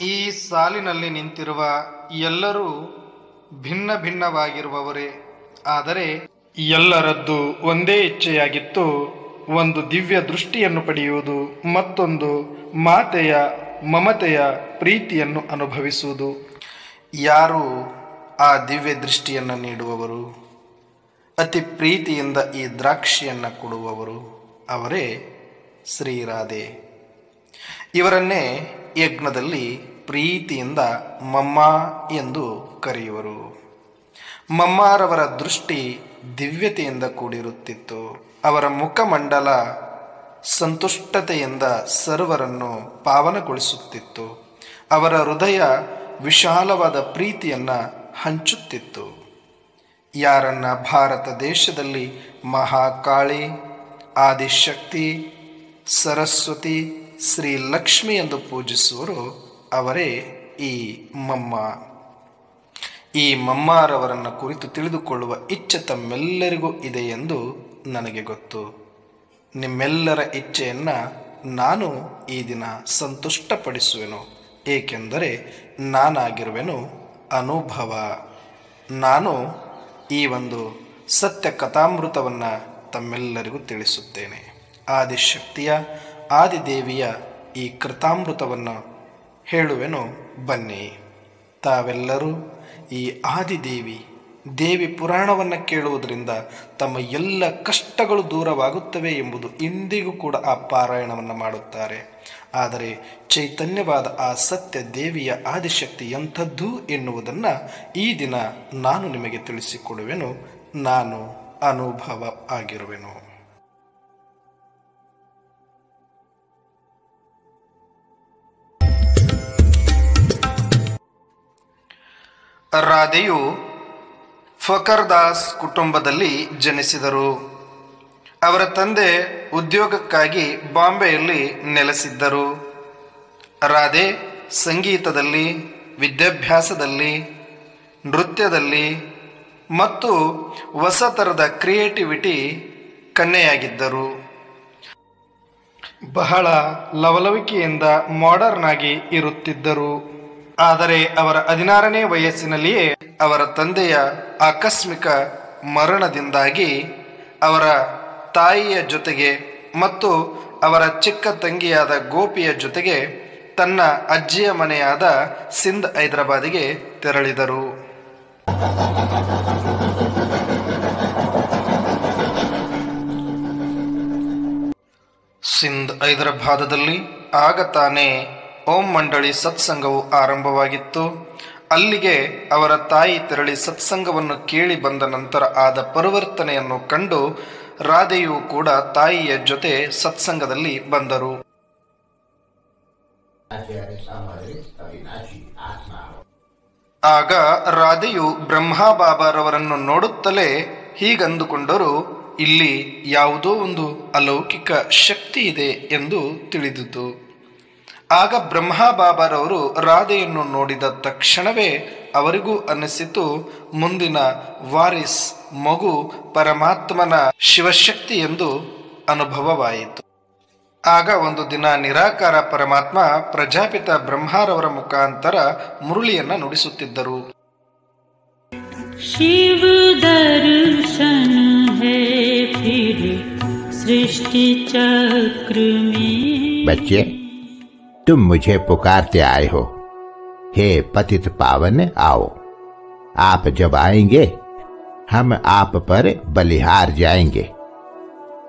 ಈ ಸಾಲಿನಲ್ಲಿ ನಿಂತಿರುವ ಎಲ್ಲರೂ ಭಿನ್ನ ಭಿನ್ನವಾಗಿರುವವರೇ, ಆದರೆ ಎಲ್ಲರದ್ದು ಒಂದೇ ಇಚ್ಛೆಯಾಗಿತ್ತು, ಒಂದು ದಿವ್ಯ ದೃಷ್ಟಿಯನ್ನು ಪಡೆಯುವುದು, ಮತ್ತೊಂದು ಮಾತೆಯ ಮಮತೆಯ ಪ್ರೀತಿಯನ್ನು ಅನುಭವಿಸುವುದು. ಯಾರು ಆ ದಿವ್ಯ ದೃಷ್ಟಿಯನ್ನು ನೀಡುವವರು, ಅತಿ ಪ್ರೀತಿಯಿಂದ ಈ ದ್ರಾಕ್ಷಿಯನ್ನು ಕೊಡುವವರು? ಅವರೇ ಶ್ರೀರಾಧೆ. ಇವರನ್ನೇ ಯಜ್ಞದಲ್ಲಿ ಪ್ರೀತಿಯಿಂದ ಮಮ್ಮ ಎಂದು ಕರೆಯುವರು. ಮಮ್ಮಾರವರ ದೃಷ್ಟಿ ದಿವ್ಯತೆಯಿಂದ ಕೂಡಿರುತ್ತಿತ್ತು. ಅವರ ಮುಖಮಂಡಲ ಸಂತುಷ್ಟತೆಯಿಂದ ಸರ್ವರನ್ನು ಪಾವನಗೊಳಿಸುತ್ತಿತ್ತು. ಅವರ ಹೃದಯ ವಿಶಾಲವಾದ ಪ್ರೀತಿಯನ್ನು ಹಂಚುತ್ತಿತ್ತು. ಯಾರನ್ನ ಭಾರತ ದೇಶದಲ್ಲಿ ಮಹಾಕಾಳಿ, ಆದಿಶಕ್ತಿ, ಸರಸ್ವತಿ, ಶ್ರೀ ಲಕ್ಷ್ಮಿ ಎಂದು ಪೂಜಿಸುವರು ಅವರೇ ಈ ಮಮ್ಮ. ಈ ಮಮ್ಮಾರವರನ್ನು ಕುರಿತು ತಿಳಿದುಕೊಳ್ಳುವ ಇಚ್ಛೆ ತಮ್ಮೆಲ್ಲರಿಗೂ ಇದೆ ಎಂದು ನನಗೆ ಗೊತ್ತು. ನಿಮ್ಮೆಲ್ಲರ ಇಚ್ಛೆಯನ್ನು ನಾನು ಈ ದಿನ ಸಂತುಷ್ಟಪಡಿಸುವೆನು, ಏಕೆಂದರೆ ನಾನಾಗಿರುವೆನು ಅನುಭವ. ನಾನು ಈ ಒಂದು ಸತ್ಯ ಕಥಾಮೃತವನ್ನು ತಮ್ಮೆಲ್ಲರಿಗೂ ತಿಳಿಸುತ್ತೇನೆ. ಆದಿಶಕ್ತಿಯ ಆದಿದೇವಿಯ ಈ ಕೃತಾಮೃತವನ್ನು ಹೇಳುವೆನು, ಬನ್ನಿ. ತಾವೆಲ್ಲರೂ ಈ ಆದಿದೇವಿ ದೇವಿ ಪುರಾಣವನ್ನು ಕೇಳುವುದರಿಂದ ತಮ್ಮ ಎಲ್ಲ ಕಷ್ಟಗಳು ದೂರವಾಗುತ್ತವೆ ಎಂಬುದು ಇಂದಿಗೂ ಕೂಡ ಆ ಪಾರಾಯಣವನ್ನು ಮಾಡುತ್ತಾರೆ. ಆದರೆ ಚೈತನ್ಯವಾದ ಆ ಸತ್ಯ ದೇವಿಯ ಆದಿಶಕ್ತಿ ಎಂಥದ್ದು ಎನ್ನುವುದನ್ನು ಈ ದಿನ ನಾನು ನಿಮಗೆ ತಿಳಿಸಿಕೊಡುವೆನು. ನಾನು ಅನುಭವ ಆಗಿರುವೆನು. ರಾಧೆಯು ಫಕರ್ದಾಸ್ ಕುಟುಂಬದಲ್ಲಿ ಜನಿಸಿದರು. ಅವರ ತಂದೆ ಉದ್ಯೋಗಕ್ಕಾಗಿ ಬಾಂಬೆಯಲ್ಲಿ ನೆಲೆಸಿದ್ದರು. ರಾಧೆ ಸಂಗೀತದಲ್ಲಿ, ವಿದ್ಯಾಭ್ಯಾಸದಲ್ಲಿ, ನೃತ್ಯದಲ್ಲಿ ಮತ್ತು ಹೊಸ ಥರದ ಕ್ರಿಯೇಟಿವಿಟಿ ಕನ್ಯೆಯಾಗಿದ್ದರು. ಬಹಳ ಲವಲವಿಕೆಯಿಂದ ಮಾಡರ್ನ್ ಆಗಿ ಇರುತ್ತಿದ್ದರು. ಆದರೆ ಅವರ 16ನೇ ವಯಸ್ಸಿನಲ್ಲಿಯೇ ಅವರ ತಂದೆಯ ಆಕಸ್ಮಿಕ ಮರಣದಿಂದಾಗಿ ಅವರ ತಾಯಿಯ ಜೊತೆಗೆ ಮತ್ತು ಅವರ ಚಿಕ್ಕ ತಂಗಿಯಾದ ಗೋಪಿಯ ಜೊತೆಗೆ ತನ್ನ ಅಜ್ಜಿಯ ಮನೆಯಾದ ಸಿಂಧ್ ಹೈದರಾಬಾದಿಗೆ ತೆರಳಿದರು. ಸಿಂಧ್ ಹೈದರಾಬಾದದಲ್ಲಿ ಆಗ ತಾನೇ ಓಂ ಮಂಡಳಿ ಸತ್ಸಂಗವು ಆರಂಭವಾಗಿತ್ತು. ಅಲ್ಲಿಗೆ ಅವರ ತಾಯಿ ತೆರಳಿ ಸತ್ಸಂಗವನ್ನು ಕೇಳಿ ಬಂದ ನಂತರ ಆದ ಪರಿವರ್ತನೆಯನ್ನು ಕಂಡು ರಾಧೆಯು ಕೂಡ ತಾಯಿಯ ಜೊತೆ ಸತ್ಸಂಗದಲ್ಲಿ ಬಂದರು. ಆಗ ರಾಧೆಯು ಬ್ರಹ್ಮ ಬಾಬಾರವರನ್ನು ನೋಡುತ್ತಲೇ ಹೀಗಂದುಕೊಂಡರು, ಇಲ್ಲಿ ಯಾವುದೋ ಒಂದು ಅಲೌಕಿಕ ಶಕ್ತಿ ಇದೆ ಎಂದು ತಿಳಿದಿತು. ಆಗ ಬ್ರಹ್ಮ ಬಾಬಾರವರು ರಾಧೆಯನ್ನು ನೋಡಿದ ತಕ್ಷಣವೇ ಅವರಿಗೂ ಅನ್ನಿಸಿತು, ಮುಂದಿನ ವಾರಿಸ್ ಮಗು ಪರಮಾತ್ಮನ ಶಿವಶಕ್ತಿ ಎಂದು ಅನುಭವವಾಯಿತು. ಆಗ ಒಂದು ದಿನ ನಿರಾಕಾರ ಪರಮಾತ್ಮ ಪ್ರಜಾಪಿತ ಬ್ರಹ್ಮರವರ ಮುಖಾಂತರ ಮುರುಳಿಯನ್ನು ನುಡಿಸುತ್ತಿದ್ದರು. ಶಿವ ದರ್ಶನ ಹೈ ಫಿರ್ ಸೃಷ್ಟಿ ಚಕ್ರ ಮೇ. बच्चे, तुम मुझे पुकारते आए हो, हे पतित पावन आओ. आप जब आएंगे हम आप पर बलिहार जाएंगे.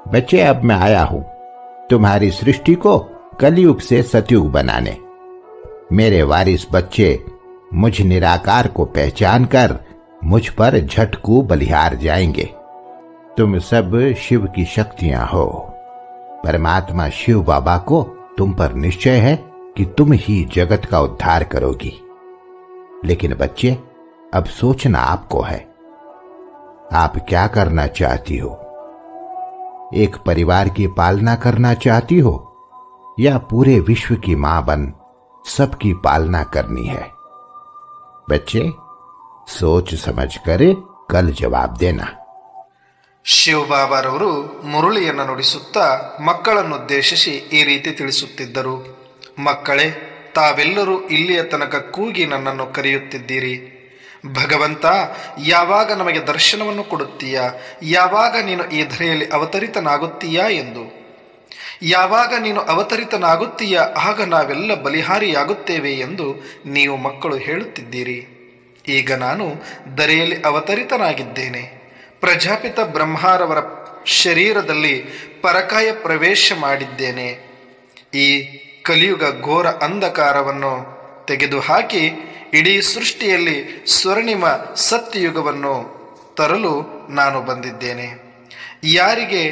बच्चे, अब मैं आया हूं तुम्हारी सृष्टि को कलयुग से सतयुग बनाने. मेरे वारिस बच्चे मुझ निराकार को पहचान कर मुझ पर झटकू बलिहार जाएंगे. तुम सब शिव की शक्तियां हो. परमात्मा शिव बाबा को तुम पर निश्चय है कि तुम ही जगत का उद्धार करोगी. लेकिन बच्चे, अब सोचना आपको है, आप क्या करना चाहती हो? एक परिवार की पालना करना चाहती हो या पूरे विश्व की मां बन सबकी पालना करनी है? बच्चे, सोच समझ कर कल जवाब देना. ಶಿವಬಾಬಾರವರು ಮುರುಳಿಯನ್ನು ನುಡಿಸುತ್ತಾ ಮಕ್ಕಳನ್ನುದ್ದೇಶಿಸಿ ಈ ರೀತಿ ತಿಳಿಸುತ್ತಿದ್ದರು. ಮಕ್ಕಳೇ, ತಾವೆಲ್ಲರೂ ಇಲ್ಲಿಯ ತನಕ ಕೂಗಿ ನನ್ನನ್ನು ಕರೆಯುತ್ತಿದ್ದೀರಿ. ಭಗವಂತ, ಯಾವಾಗ ನಮಗೆ ದರ್ಶನವನ್ನು ಕೊಡುತ್ತೀಯಾ? ಯಾವಾಗ ನೀನು ಈ ಧರೆಯಲ್ಲಿ ಅವತರಿತನಾಗುತ್ತೀಯಾ ಎಂದು. ಯಾವಾಗ ನೀನು ಅವತರಿತನಾಗುತ್ತೀಯಾ ಆಗ ನಾವೆಲ್ಲ ಬಲಿಹಾರಿಯಾಗುತ್ತೇವೆ ಎಂದು ನೀವು ಮಕ್ಕಳು ಹೇಳುತ್ತಿದ್ದೀರಿ. ಈಗ ನಾನು ಧರೆಯಲ್ಲಿ ಅವತರಿತನಾಗಿದ್ದೇನೆ. ಪ್ರಜಾಪಿತ ಬ್ರಹ್ಮಾರವರ ಶರೀರದಲ್ಲಿ ಪರಕಾಯ ಪ್ರವೇಶ ಮಾಡಿದ್ದೇನೆ. ಈ ಕಲಿಯುಗ ಘೋರ ಅಂಧಕಾರವನ್ನು ತೆಗೆದುಹಾಕಿ ಇಡೀ ಸೃಷ್ಟಿಯಲ್ಲಿ ಸ್ವರ್ಣಿಮ ಸತ್ಯಯುಗವನ್ನು ತರಲು ನಾನು ಬಂದಿದ್ದೇನೆ. ಯಾರಿಗೆ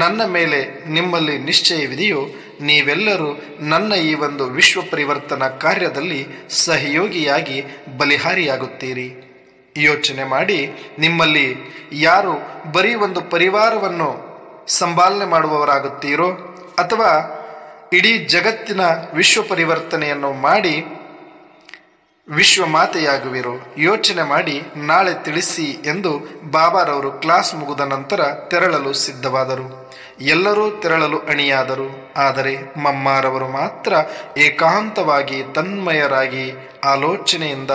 ನನ್ನ ಮೇಲೆ ನಿಮ್ಮಲ್ಲಿ ನಿಶ್ಚಯವಿದೆಯೋ ನೀವೆಲ್ಲರೂ ನನ್ನ ಈ ಒಂದು ವಿಶ್ವ ಪರಿವರ್ತನಾ ಕಾರ್ಯದಲ್ಲಿ ಸಹಯೋಗಿಯಾಗಿ ಬಲಿಹಾರಿಯಾಗುತ್ತೀರಿ. ಯೋಚನೆ ಮಾಡಿ, ನಿಮ್ಮಲ್ಲಿ ಯಾರು ಬರೀ ಒಂದು ಪರಿವಾರವನ್ನು ಸಂಪಾಲನೆ ಮಾಡುವವರಾಗುತ್ತೀರೋ ಅಥವಾ ಇಡೀ ಜಗತ್ತಿನ ವಿಶ್ವ ಪರಿವರ್ತನೆಯನ್ನು ಮಾಡಿ ವಿಶ್ವ ಮಾತೆಯಾಗುವಿರೋ ಯೋಚನೆ ಮಾಡಿ ನಾಳೆ ತಿಳಿಸಿ ಎಂದು ಬಾಬಾರವರು ಕ್ಲಾಸ್ ಮುಗಿದ ನಂತರ ತೆರಳಲು ಸಿದ್ಧವಾದರು. ಎಲ್ಲರೂ ತೆರಳಲು ಅಣಿಯಾದರು. ಆದರೆ ಮಮ್ಮಾರವರು ಮಾತ್ರ ಏಕಾಂತವಾಗಿ ತನ್ಮಯರಾಗಿ ಆಲೋಚನೆಯಿಂದ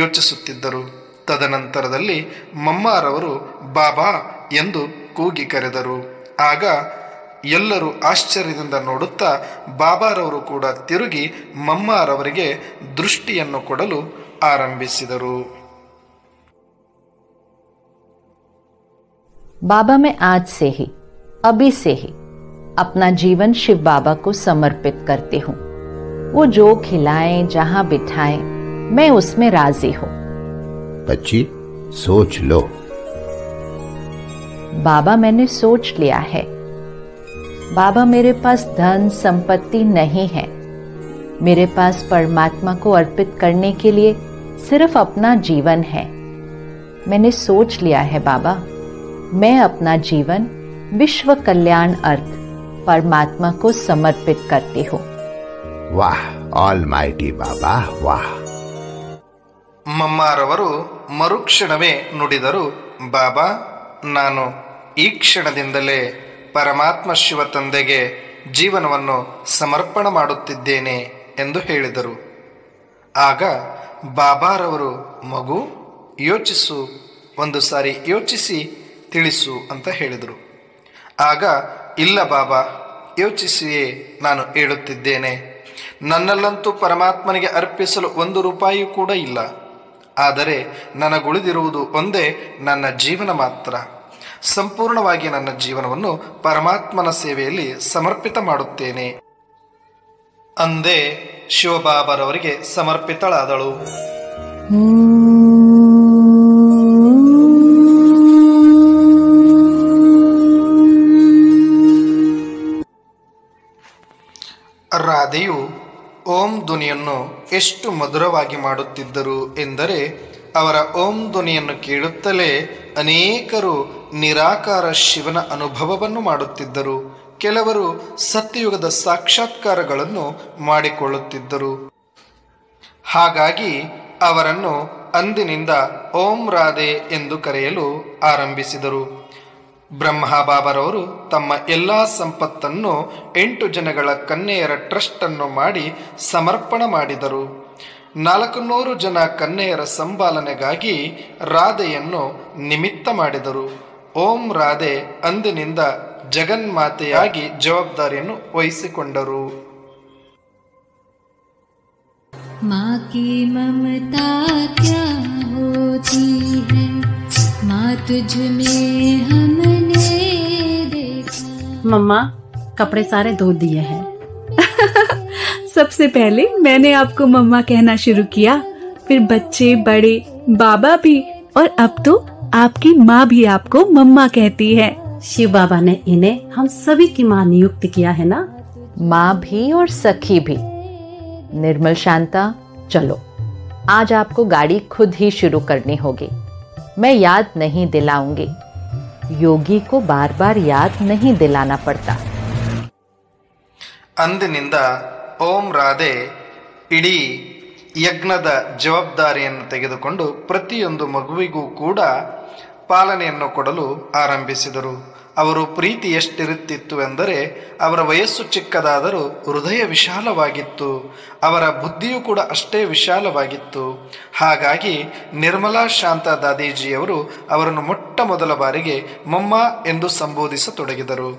ಯೋಚಿಸುತ್ತಿದ್ದರು. ತದನಂತರದಲ್ಲಿ ಮಮ್ಮಾರವರು ಬಾಬಾ ಎಂದು ಕೂಗಿ ಕರೆದರು. ಆಗ ಎಲ್ಲರೂ ಆಶ್ಚರ್ಯದಿಂದ ನೋಡುತ್ತಾ ಬಾಬಾರವರು ಕೂಡ ತಿರುಗಿ ಮಮ್ಮಾರವರಿಗೆ ದೃಷ್ಟಿಯನ್ನು ಕೊಡಲು ಆರಂಭಿಸಿದರು. बाबा मैं आज से ही, अभी से ही अपना जीवन शिव बाबा को समर्पित करती हूँ. वो जो खिलाएं, जहाँ बिठाएं, मैं उसमें राजी हूँ. बच्ची सोच लो. बाबा मैंने सोच लिया है. बाबा मेरे पास धन संपत्ति नहीं है. मेरे पास परमात्मा को अर्पित करने के लिए सिर्फ अपना जीवन है. मैंने सोच लिया है बाबा, मैं अपना जीवन विश्व कल्याण अर्थ परमात्मा को समर्पित करती हूँ. वाह ऑलमाइटी बाबा वाह. ಮಮ್ಮಾರವರು ಮರುಕ್ಷಣವೇ ನುಡಿದರು, ಬಾಬಾ, ನಾನು ಈ ಕ್ಷಣದಿಂದಲೇ ಪರಮಾತ್ಮ ಶಿವ ತಂದೆಗೆ ಜೀವನವನ್ನು ಸಮರ್ಪಣೆ ಮಾಡುತ್ತಿದ್ದೇನೆ ಎಂದು ಹೇಳಿದರು. ಆಗ ಬಾಬಾರವರು, ಮಗು ಯೋಚಿಸು, ಒಂದು ಸಾರಿ ಯೋಚಿಸಿ ತಿಳಿಸು ಅಂತ ಹೇಳಿದರು. ಆಗ ಇಲ್ಲ ಬಾಬಾ, ಯೋಚಿಸಿಯೇ ನಾನು ಹೇಳುತ್ತಿದ್ದೇನೆ. ನನ್ನಲ್ಲಂತೂ ಪರಮಾತ್ಮನಿಗೆ ಅರ್ಪಿಸಲು 1 ರೂಪಾಯಿ ಕೂಡ ಇಲ್ಲ. ಆದರೆ ನನಗುಳಿದಿರುವುದು ಒಂದೇ ನನ್ನ ಜೀವನ ಮಾತ್ರ. ಸಂಪೂರ್ಣವಾಗಿ ನನ್ನ ಜೀವನವನ್ನು ಪರಮಾತ್ಮನ ಸೇವೆಯಲ್ಲಿ ಸಮರ್ಪಿತ ಮಾಡುತ್ತೇನೆ ಅಂದೇ ಶಿವಬಾಬಾರವರಿಗೆ ಸಮರ್ಪಿತಳಾದಳು. ರಾಧೆಯು ಓಂ ಧ್ವನಿಯನ್ನು ಎಷ್ಟು ಮಧುರವಾಗಿ ಮಾಡುತ್ತಿದ್ದರು ಎಂದರೆ ಅವರ ಓಂ ಧ್ವನಿಯನ್ನು ಕೇಳುತ್ತಲೇ ಅನೇಕರು ನಿರಾಕಾರ ಶಿವನ ಅನುಭವವನ್ನು ಮಾಡುತ್ತಿದ್ದರು. ಕೆಲವರು ಸತ್ಯಯುಗದ ಸಾಕ್ಷಾತ್ಕಾರಗಳನ್ನು ಮಾಡಿಕೊಳ್ಳುತ್ತಿದ್ದರು. ಹಾಗಾಗಿ ಅವರನ್ನು ಅಂದಿನಿಂದ ಓಂ ರಾಧೆ ಎಂದು ಕರೆಯಲು ಆರಂಭಿಸಿದರು. ಬ್ರಹ್ಮಬಾಬರವರು ತಮ್ಮ ಎಲ್ಲ ಸಂಪತ್ತನ್ನು 8 ಜನಗಳ ಕನ್ಯೆಯರ ಟ್ರಸ್ಟ್ ಅನ್ನು ಮಾಡಿ ಸಮರ್ಪಣೆ ಮಾಡಿದರು. 400 ಜನ ಕನ್ಯೆಯರ ಸಂಪಾಲನೆಗಾಗಿ ರಾಧೆಯನ್ನು ನಿಮಿತ್ತ ಮಾಡಿದರು. ಓಂ ರಾಧೆ ಅಂದಿನಿಂದ ಜಗನ್ಮಾತೆಯಾಗಿ ಜವಾಬ್ದಾರಿಯನ್ನು ವಹಿಸಿಕೊಂಡರು. माँ की ममता क्या होती है, माँ तुझ में हमने देखा. मम्मा कपड़े सारे धो दिए हैं. सबसे पहले मैंने आपको मम्मा कहना शुरू किया, फिर बच्चे, बड़े, बाबा भी, और अब तो आपकी माँ भी आपको मम्मा कहती है. शिव बाबा ने इन्हें हम सभी की माँ नियुक्त किया है ना. माँ भी और सखी भी. निर्मल शांता, चलो आज आपको गाड़ी खुद ही शुरू करनी होगी. मैं याद नहीं दिलाऊंगी. योगी को बार बार याद नहीं दिलाना पड़ता. ಅಂದಿನಿಂದ ಓಂ ರಾಧೆ ಇಡೀ ಯಜ್ಞದ ಜವಾಬ್ದಾರಿಯನ್ನು ತೆಗೆದುಕೊಂಡು ಪ್ರತಿಯೊಂದು ಮಗುವಿಗೂ ಕೂಡ ಪಾಲನೆಯನ್ನು ಕೊಡಲು ಆರಂಭಿಸಿದರು. ಅವರು ಪ್ರೀತಿ ಎಷ್ಟಿರುತ್ತಿತ್ತು ಎಂದರೆ ಅವರ ವಯಸ್ಸು ಚಿಕ್ಕದಾದರೂ ಹೃದಯ ವಿಶಾಲವಾಗಿತ್ತು, ಅವರ ಬುದ್ಧಿಯೂ ಕೂಡ ಅಷ್ಟೇ ವಿಶಾಲವಾಗಿತ್ತು. ಹಾಗಾಗಿ ನಿರ್ಮಲಾ ಶಾಂತ ದಾದೀಜಿಯವರು ಅವರನ್ನು ಮೊಟ್ಟ ಮೊದಲ ಬಾರಿಗೆ ಮಮ್ಮ ಎಂದು ಸಂಬೋಧಿಸತೊಡಗಿದರು.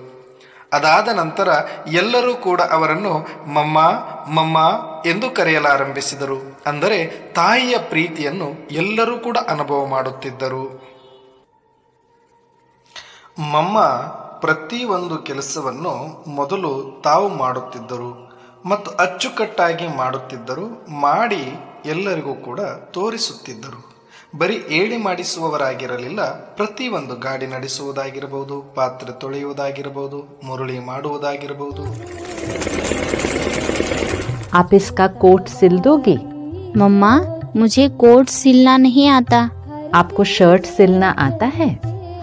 ಅದಾದ ನಂತರ ಎಲ್ಲರೂ ಕೂಡ ಅವರನ್ನು ಮಮ್ಮ ಮಮ್ಮ ಎಂದು ಕರೆಯಲಾರಂಭಿಸಿದರು. ಅಂದರೆ ತಾಯಿಯ ಪ್ರೀತಿಯನ್ನು ಎಲ್ಲರೂ ಕೂಡ ಅನುಭವ ಮಾಡುತ್ತಿದ್ದರು. ಮಮ್ಮ ಪ್ರತಿಯೊಂದು ಕೆಲಸವನ್ನು ಮೊದಲು ತಾವು ಮಾಡುತ್ತಿದ್ದರು ಮತ್ತು ಅಚ್ಚುಕಟ್ಟಾಗಿ ಮಾಡುತ್ತಿದ್ದರು, ಮಾಡಿ ಎಲ್ಲರಿಗೂ ಕೂಡ ತೋರಿಸುತ್ತಿದ್ದರು. ಬರೀ ಏಳಿ ಮಾಡಿಸುವವರಾಗಿರಲಿಲ್ಲ. ಪ್ರತಿಯೊಂದು ಗಾಡಿ ನಡೆಸುವುದಾಗಿರಬಹುದು, ಪಾತ್ರೆ ತೊಳೆಯುವುದಾಗಿರಬಹುದು, ಮುರುಳಿ ಮಾಡುವುದಾಗಿರಬಹುದು. आप इसका कोट सिल दोगी? मम्मा, मुझे कोट सिलना नहीं आता। आपको शर्ट सिलना आता है?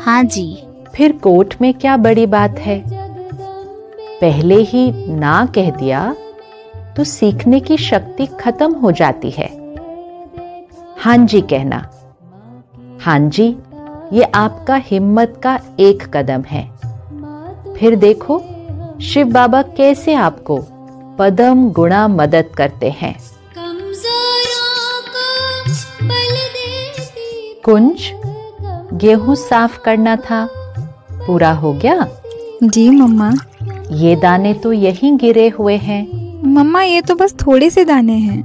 हाँ जी। फिर कोट में क्या बड़ी बात है? पहले ही ना कह दिया तो सीखने की शक्ति खत्म हो जाती है। हाँ जी कहना। हाँ जी, ये आपका हिम्मत का एक कदम है। फिर देखो शिव बाबा कैसे आपको पदम गुणा मदद करते हैं। कुंज, गेहूं साफ करना था, पूरा हो गया? जी मम्मा। ये दाने तो यहीं गिरे हुए हैं। मम्मा, ये तो बस थोड़े से दाने हैं।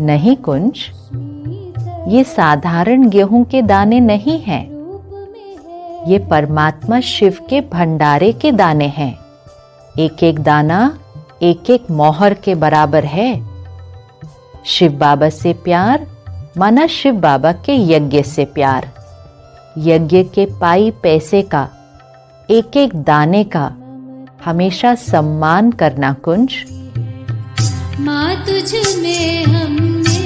नहीं कुंज, ये साधारण गेहूं के दाने नहीं हैं। ये परमात्मा शिव के भंडारे के दाने हैं। एक एक दाना एक एक मोहर के बराबर है। शिव बाबा से प्यार माना शिव बाबा के यज्ञ से प्यार। यज्ञ के पाई पैसे का, एक एक दाने का हमेशा सम्मान करना कुंज। माँ तुझ में हमने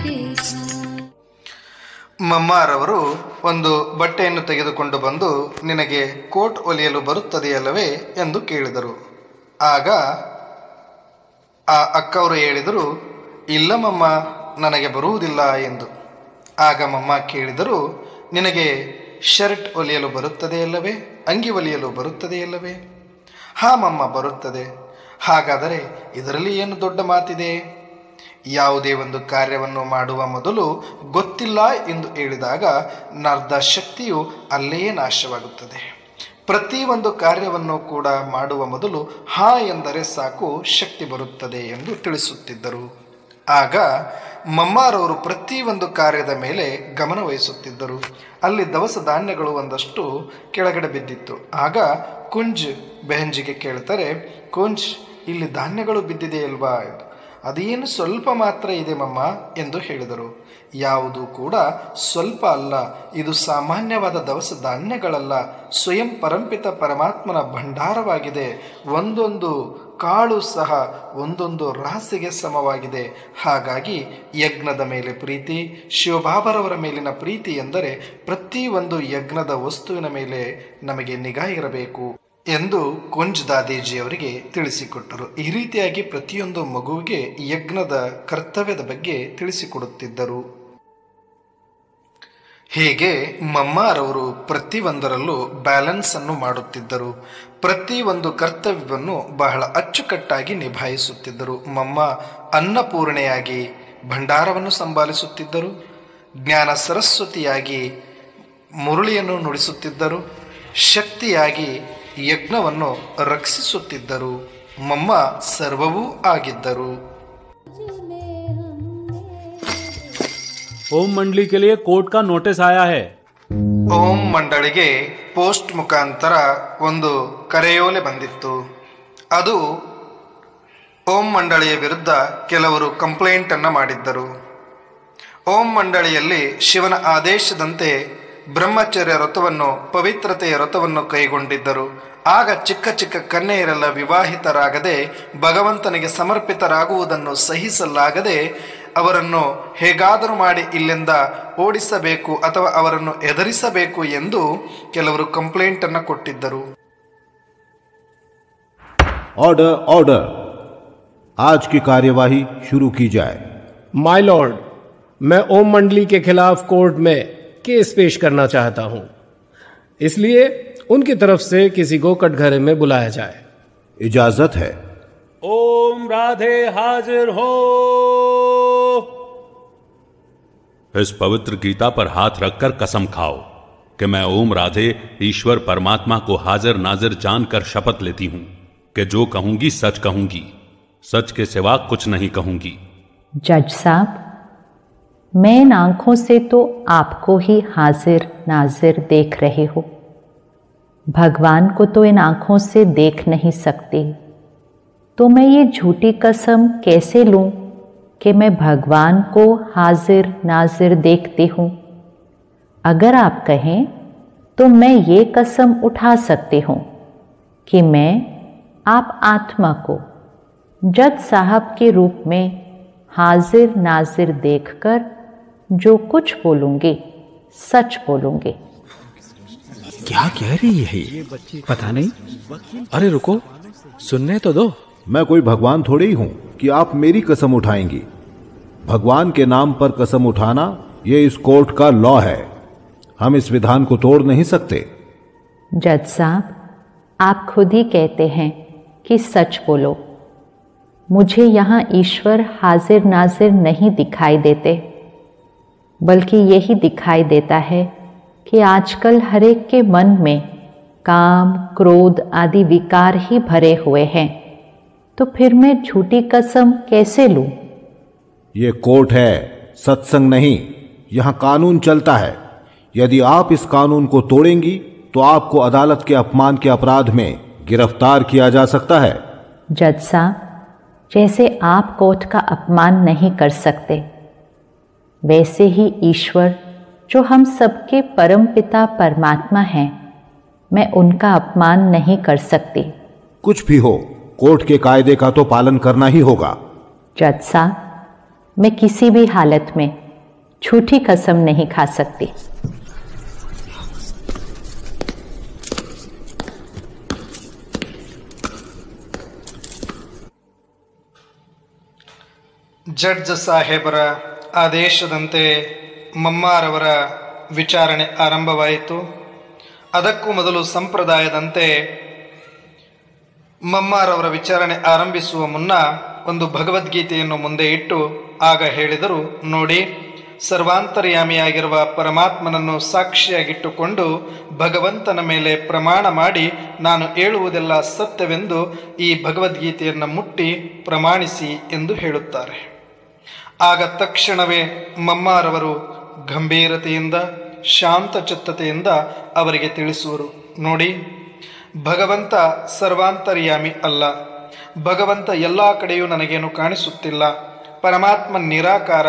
देखा। ಮಮ್ಮಾರವರು ಒಂದು ಬಟ್ಟೆಯನ್ನು ತೆಗೆದುಕೊಂಡು ಬಂದು, ನಿನಗೆ ಕೋಟ್ ಹೊಲಿಯಲು ಬರುತ್ತದೆಯಲ್ಲವೇ ಎಂದು ಕೇಳಿದರು. ಆಗ ಆ ಅಕ್ಕವರು ಹೇಳಿದರು, ಇಲ್ಲ ಮಮ್ಮ, ನನಗೆ ಬರುವುದಿಲ್ಲ ಎಂದು. ಆಗ ಮಮ್ಮ ಕೇಳಿದರು, ನಿನಗೆ ಶರ್ಟ್ ಹೊಲಿಯಲು ಬರುತ್ತದೆಯಲ್ಲವೇ, ಅಂಗಿ ಹೊಲಿಯಲು ಬರುತ್ತದೆಯಲ್ಲವೇ? ಹಾಂ ಮಮ್ಮ, ಬರುತ್ತದೆ. ಹಾಗಾದರೆ ಇದರಲ್ಲಿ ಏನು ದೊಡ್ಡ ಮಾತಿದೆ? ಯಾವುದೇ ಒಂದು ಕಾರ್ಯವನ್ನು ಮಾಡುವ ಮೊದಲು ಗೊತ್ತಿಲ್ಲ ಎಂದು ಹೇಳಿದಾಗ ನರ್ಧ ಶಕ್ತಿಯು ಅಲ್ಲೇ ನಾಶವಾಗುತ್ತದೆ. ಪ್ರತಿಯೊಂದು ಕಾರ್ಯವನ್ನು ಕೂಡ ಮಾಡುವ ಮೊದಲು ಹಾ ಎಂದರೆ ಸಾಕು, ಶಕ್ತಿ ಬರುತ್ತದೆ ಎಂದು ತಿಳಿಸುತ್ತಿದ್ದರು. ಆಗ ಮಮ್ಮಾರವರು ಪ್ರತಿಯೊಂದು ಕಾರ್ಯದ ಮೇಲೆ ಗಮನ ವಹಿಸುತ್ತಿದ್ದರು. ಅಲ್ಲಿ ದವಸ ಧಾನ್ಯಗಳು ಒಂದಷ್ಟು ಕೆಳಗಡೆ ಬಿದ್ದಿತ್ತು. ಆಗ ಕುಂಜ್ ಬೆಹಂಜಿಗೆ ಕೇಳ್ತಾರೆ, ಕುಂಜ್, ಇಲ್ಲಿ ಧಾನ್ಯಗಳು ಬಿದ್ದಿದೆಯಲ್ವಾ ಎಂದು. ಅದೇನು ಸ್ವಲ್ಪ ಮಾತ್ರ ಇದೆ ಮಮ್ಮ ಎಂದು ಹೇಳಿದರು. ಯಾವುದು ಕೂಡ ಸ್ವಲ್ಪ ಅಲ್ಲ, ಇದು ಸಾಮಾನ್ಯವಾದ ದವಸ ಧಾನ್ಯಗಳಲ್ಲ, ಸ್ವಯಂ ಪರಂಪಿತ ಪರಮಾತ್ಮನ ಭಂಡಾರವಾಗಿದೆ. ಒಂದೊಂದು ಕಾಳು ಸಹ ಒಂದೊಂದು ರಾಸಿಗೆ ಸಮವಾಗಿದೆ. ಹಾಗಾಗಿ ಯಜ್ಞದ ಮೇಲೆ ಪ್ರೀತಿ, ಶಿವಬಾಬರವರ ಮೇಲಿನ ಪ್ರೀತಿ ಎಂದರೆ ಪ್ರತಿಯೊಂದು ಯಜ್ಞದ ವಸ್ತುವಿನ ಮೇಲೆ ನಮಗೆ ನಿಗಾ ಇರಬೇಕು ಎಂದು ಕುಂಜ್ ದಾದೀಜಿಯವರಿಗೆ ತಿಳಿಸಿಕೊಟ್ಟರು. ಈ ರೀತಿಯಾಗಿ ಪ್ರತಿಯೊಂದು ಮಗುವಿಗೆ ಯಜ್ಞದ ಕರ್ತವ್ಯದ ಬಗ್ಗೆ ತಿಳಿಸಿಕೊಡುತ್ತಿದ್ದರು. ಹೀಗೆ ಮಮ್ಮಾರವರು ಪ್ರತಿಯೊಂದರಲ್ಲೂ ಬ್ಯಾಲೆನ್ಸ್ ಅನ್ನು ಮಾಡುತ್ತಿದ್ದರು. ಪ್ರತಿಯೊಂದು ಕರ್ತವ್ಯವನ್ನು ಬಹಳ ಅಚ್ಚುಕಟ್ಟಾಗಿ ನಿಭಾಯಿಸುತ್ತಿದ್ದರು. ಮಮ್ಮ ಅನ್ನಪೂರ್ಣೆಯಾಗಿ ಭಂಡಾರವನ್ನು ಸಂಭಾಲಿಸುತ್ತಿದ್ದರು. ಜ್ಞಾನ ಸರಸ್ವತಿಯಾಗಿ ಮುರುಳಿಯನ್ನು ನುಡಿಸುತ್ತಿದ್ದರು. ಶಕ್ತಿಯಾಗಿ ಯಜ್ಞವನ್ನು ರಕ್ಷಿಸುತ್ತಿದ್ದರು. ಮಮ್ಮ ಸರ್ವವೂ ಆಗಿದ್ದರು. ओम मंडली के लिए कोर्ट का नोटिस आया है। ಓಂ ಮಂಡಳಿಗೆ ಪೋಸ್ಟ್ ಮುಖಾಂತರ ಒಂದು ಕರೆಯೋಲೆ ಬಂದಿತ್ತು. ಅದು ಓಂ ಮಂಡಳಿಯ ವಿರುದ್ಧ ಕೆಲವರು ಕಂಪ್ಲೇಂಟ್ ಅನ್ನು ಮಾಡಿದ್ದರು. ಓಂ ಮಂಡಳಿಯಲ್ಲಿ ಶಿವನ ಆದೇಶದಂತೆ ಬ್ರಹ್ಮಚರ್ಯ ವ್ರತವನ್ನು, ಪವಿತ್ರತೆಯ ವ್ರತವನ್ನು ಕೈಗೊಂಡಿದ್ದರು. ಆಗ ಚಿಕ್ಕ ಚಿಕ್ಕ ಕನ್ಯೆಯರೆಲ್ಲ ವಿವಾಹಿತರಾಗದೆ ಭಗವಂತನಿಗೆ ಸಮರ್ಪಿತರಾಗುವುದನ್ನು ಸಹಿಸಲಾಗದೆ ಅವರನ್ನು ಹೇಗಾದರೂ ಮಾಡಿ ಇಲ್ಲಿಂದ ಓಡಿಸಬೇಕು ಅಥವಾ ಅವರನ್ನು ಎದುರಿಸಬೇಕು ಎಂದು ಕೆಲವರು ಕಂಪ್ಲೇಂಟ್ ಅನ್ನು ಕೊಟ್ಟಿದ್ದರು. ऑर्डर ऑर्डर, आज की कार्यवाही शुरू की जाए। माय लॉर्ड, मैं ओम मंडली के खिलाफ कोर्ट में केस पेश करना चाहता हूं, इसलिए उनकी तरफ से किसी को कटघरे में बुलाया जाए। इजाजत है। ओम राधे हाजिर हो। इस पवित्र गीता पर हाथ रखकर कसम खाओ कि मैं ओम राधे ईश्वर परमात्मा को हाजिर नाजिर जानकर शपथ लेती हूं कि जो कहूंगी सच कहूंगी, सच के सिवा कुछ नहीं कहूंगी। जज साहब, मैं इन आंखों से तो आपको ही हाजिर नाजिर देख रहे हो, भगवान को तो इन आंखों से देख नहीं सकती, तो मैं ये झूठी कसम कैसे लूं कि मैं भगवान को हाजिर नाजिर देखती हूं? अगर आप कहें तो मैं ये कसम उठा सकती हूं कि मैं आप आत्मा को जज साहब के रूप में हाजिर नाजिर देखकर जो कुछ बोलूंगी सच बोलूंगी। क्या कह रही है ये? पता नहीं। अरे रुको, सुनने तो दो। मैं कोई भगवान थोड़ी ही हूं कि आप मेरी कसम उठाएंगी। भगवान के नाम पर कसम उठाना ये इस कोर्ट का लॉ है। हम इस विधान को तोड़ नहीं सकते। जज साहब, आप खुद ही कहते हैं कि सच बोलो। मुझे यहाँ ईश्वर हाजिर नाजिर नहीं दिखाई देते, बल्कि यही दिखाई देता है कि आजकल हर एक के मन में काम क्रोध आदि विकार ही भरे हुए हैं। तो फिर मैं झूठी कसम कैसे लूं? ये कोर्ट है, सत्संग नहीं। यहां कानून चलता है। यदि आप इस कानून को तोड़ेंगी तो आपको अदालत के अपमान के अपराध में गिरफ्तार किया जा सकता है। जज साहब, जैसे आप कोर्ट का अपमान नहीं कर सकते, वैसे ही ईश्वर जो हम सबके परम पिता परमात्मा हैं, मैं उनका अपमान नहीं कर सकती। कुछ भी हो, कोर्ट के कायदे का तो पालन करना ही होगा। जज साहब, मैं किसी भी हालत में झूठी कसम नहीं खा सकती। ಜಡ್ಜ್ ಸಾಹೇಬರ ಆದೇಶದಂತೆ ಮಮ್ಮಾರವರ ವಿಚಾರಣೆ ಆರಂಭವಾಯಿತು. ಅದಕ್ಕೂ ಮೊದಲು ಸಂಪ್ರದಾಯದಂತೆ ಮಮ್ಮಾರವರ ವಿಚಾರಣೆ ಆರಂಭಿಸುವ ಮುನ್ನ ಒಂದು ಭಗವದ್ಗೀತೆಯನ್ನು ಮುಂದೆ ಇಟ್ಟು ಆಗ ಹೇಳಿದರು, ನೋಡಿ, ಸರ್ವಾಂತರ್ಯಾಮಿಯಾಗಿರುವ ಪರಮಾತ್ಮನನ್ನು ಸಾಕ್ಷಿಯಾಗಿಟ್ಟುಕೊಂಡು ಭಗವಂತನ ಮೇಲೆ ಪ್ರಮಾಣ ಮಾಡಿ ನಾನು ಹೇಳುವುದೆಲ್ಲ ಸತ್ಯವೆಂದು ಈ ಭಗವದ್ಗೀತೆಯನ್ನು ಮುಟ್ಟಿ ಪ್ರಮಾಣಿಸಿ ಎಂದು ಹೇಳುತ್ತಾರೆ. ಆಗ ತಕ್ಷಣವೇ ಮಮ್ಮಾರವರು ಗಂಭೀರತೆಯಿಂದ ಶಾಂತಚಿತ್ತತೆಯಿಂದ ಅವರಿಗೆ ತಿಳಿಸುವರು, ನೋಡಿ, ಭಗವಂತ ಸರ್ವಾಂತರ್ಯಾಮಿ ಅಲ್ಲ. ಭಗವಂತ ಎಲ್ಲ ಕಡೆಯೂ ನನಗೇನು ಕಾಣಿಸುತ್ತಿಲ್ಲ. ಪರಮಾತ್ಮ ನಿರಾಕಾರ.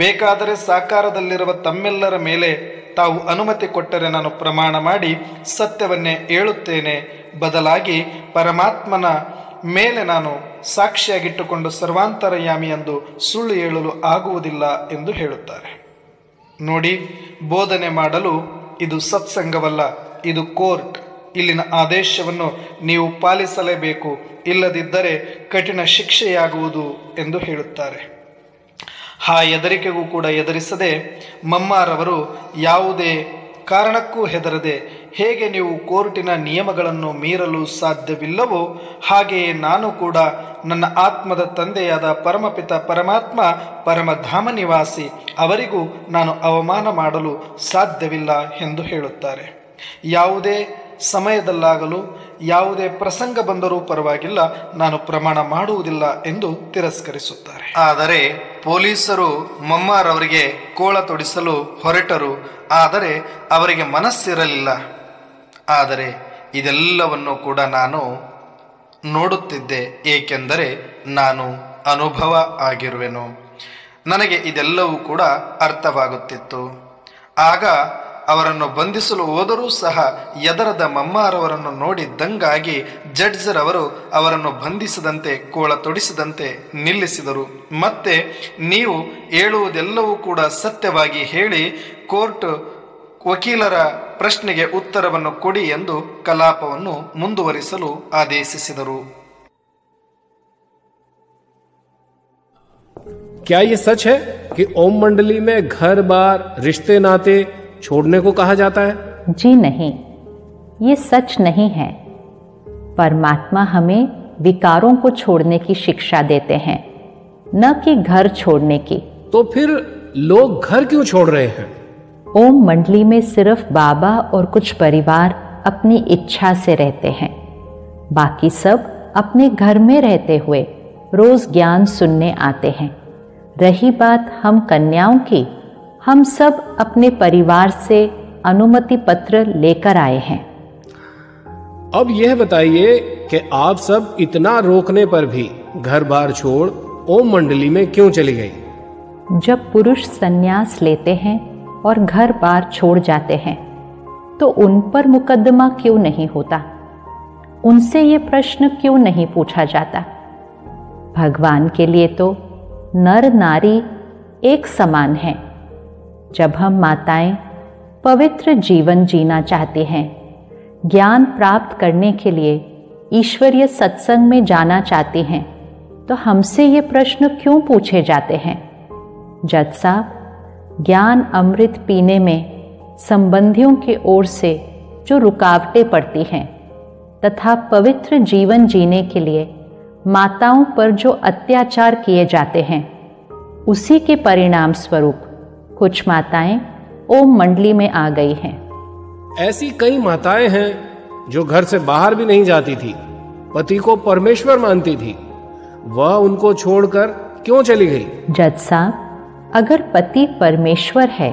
ಬೇಕಾದರೆ ಸಾಕಾರದಲ್ಲಿರುವ ತಮ್ಮೆಲ್ಲರ ಮೇಲೆ ತಾವು ಅನುಮತಿ ಕೊಟ್ಟರೆ ನಾನು ಪ್ರಮಾಣ ಮಾಡಿ ಸತ್ಯವನ್ನೇ ಹೇಳುತ್ತೇನೆ. ಬದಲಾಗಿ ಪರಮಾತ್ಮನ ಮೇಲೆ ನಾನು ಸಾಕ್ಷಿಯಾಗಿಟ್ಟುಕೊಂಡು ಸರ್ವಾಂತರ್ಯಾಮಿ ಎಂದು ಸುಳ್ಳು ಹೇಳಲು ಆಗುವುದಿಲ್ಲ ಎಂದು ಹೇಳುತ್ತಾರೆ. ನೋಡಿ, ಬೋಧನೆ ಮಾಡಲು ಇದು ಸತ್ಸಂಗವಲ್ಲ, ಇದು ಕೋರ್ಟ್. ಇಲ್ಲಿನ ಆದೇಶವನ್ನು ನೀವು ಪಾಲಿಸಲೇಬೇಕು, ಇಲ್ಲದಿದ್ದರೆ ಕಠಿಣ ಶಿಕ್ಷೆಯಾಗುವುದು ಎಂದು ಹೇಳುತ್ತಾರೆ. ಆ ಹೆದರಿಕೆಗೂ ಕೂಡ ಹೆದರಿಸದೆ ಮಮ್ಮಾರವರು ಯಾವುದೇ ಕಾರಣಕ್ಕೂ ಹೆದರದೆ ಹೇಗೆ ನೀವು ಕೋರ್ಟಿನ ನಿಯಮಗಳನ್ನು ಮೀರಲು ಸಾಧ್ಯವಿಲ್ಲವೋ ಹಾಗೆಯೇ ನಾನು ಕೂಡ ನನ್ನ ಆತ್ಮದ ತಂದೆಯಾದ ಪರಮಪಿತ ಪರಮಾತ್ಮ ಪರಮಧಾಮ ನಿವಾಸಿ ಅವರಿಗೂ ನಾನು ಅವಮಾನ ಮಾಡಲು ಸಾಧ್ಯವಿಲ್ಲ ಎಂದು ಹೇಳುತ್ತಾರೆ. ಯಾವುದೇ ಸಮಯದಲ್ಲಾಗಲು ಯಾವುದೇ ಪ್ರಸಂಗ ಬಂದರೂ ಪರವಾಗಿಲ್ಲ, ನಾನು ಪ್ರಮಾಣ ಮಾಡುವುದಿಲ್ಲ ಎಂದು ತಿರಸ್ಕರಿಸುತ್ತಾರೆ. ಆದರೆ ಪೊಲೀಸರು ಮಮ್ಮಾರವರಿಗೆ ಕೋಳ ತೊಡಿಸಲು ಹೊರಟರು. ಆದರೆ ಅವರಿಗೆ ಮನಸ್ಸಿರಲಿಲ್ಲ. ಆದರೆ ಇದೆಲ್ಲವನ್ನು ಕೂಡ ನಾನು ನೋಡುತ್ತಿದ್ದೆ, ಏಕೆಂದರೆ ನಾನು ಅನುಭವ ಆಗಿರುವೆನು. ನನಗೆ ಇದೆಲ್ಲವೂ ಕೂಡ ಅರ್ಥವಾಗುತ್ತಿತ್ತು. ಆಗ ಅವರನ್ನು ಬಂಧಿಸಲು ಹೋದರೂ ಸಹ ಎದರದ ಮಮ್ಮಾರವರನ್ನು ನೋಡಿದ್ದಂಗಾಗಿ ಜಡ್ಜರವರು ಅವರನ್ನು ಬಂಧಿಸದಂತೆ ಕೋಳ ತೊಡಿಸದಂತೆ ನಿಲ್ಲಿಸಿದರು. ಮತ್ತೆ ನೀವು ಹೇಳುವುದೆಲ್ಲವೂ ಕೂಡ ಸತ್ಯವಾಗಿ ಹೇಳಿ ಕೋರ್ಟ್ ವಕೀಲರ ಪ್ರಶ್ನೆಗೆ ಉತ್ತರವನ್ನು ಕೊಡಿ ಎಂದು ಕಲಾಪವನ್ನು ಮುಂದುವರಿಸಲು ಆದೇಶಿಸಿದರು. क्या ये सच है कि ओम मंडली में घर बार रिश्ते नाते छोड़ने को कहा जाता है? जी नहीं, ये सच नहीं है। परमात्मा हमें विकारों को छोड़ने की शिक्षा देते हैं, न कि घर छोड़ने की। तो फिर लोग घर क्यों छोड़ रहे हैं? ओम मंडली में सिर्फ बाबा और कुछ परिवार अपनी इच्छा से रहते हैं। बाकी सब अपने घर में रहते हुए रोज ज्ञान सुनने आते हैं। रही बात हम कन्याओं की, हम सब अपने परिवार से अनुमति पत्र लेकर आए हैं। अब यह बताइए कि आप सब इतना रोकने पर भी घर बार छोड़ ओम मंडली में क्यों चली गई? जब पुरुष संन्यास लेते हैं और घर बार छोड़ जाते हैं तो उन पर मुकदमा क्यों नहीं होता? उनसे ये प्रश्न क्यों नहीं पूछा जाता? भगवान के लिए तो नर नारी एक समान हैं। जब हम माताएं पवित्र जीवन जीना चाहती हैं, ज्ञान प्राप्त करने के लिए ईश्वरीय सत्संग में जाना चाहती हैं, तो हमसे ये प्रश्न क्यों पूछे जाते हैं? जज साहब, ज्ञान अमृत पीने में संबंधियों की ओर से जो रुकावटें पड़ती हैं तथा पवित्र जीवन जीने के लिए माताओं पर जो अत्याचार किए जाते हैं, उसी के परिणाम स्वरूप कुछ माताएं ओम मंडली में आ गई हैं। ऐसी कई माताएं हैं जो घर से बाहर भी नहीं जाती थी, पति को परमेश्वर मानती थी। वह उनको छोड़कर क्यों चली गई? जज साहब, अगर पति परमेश्वर है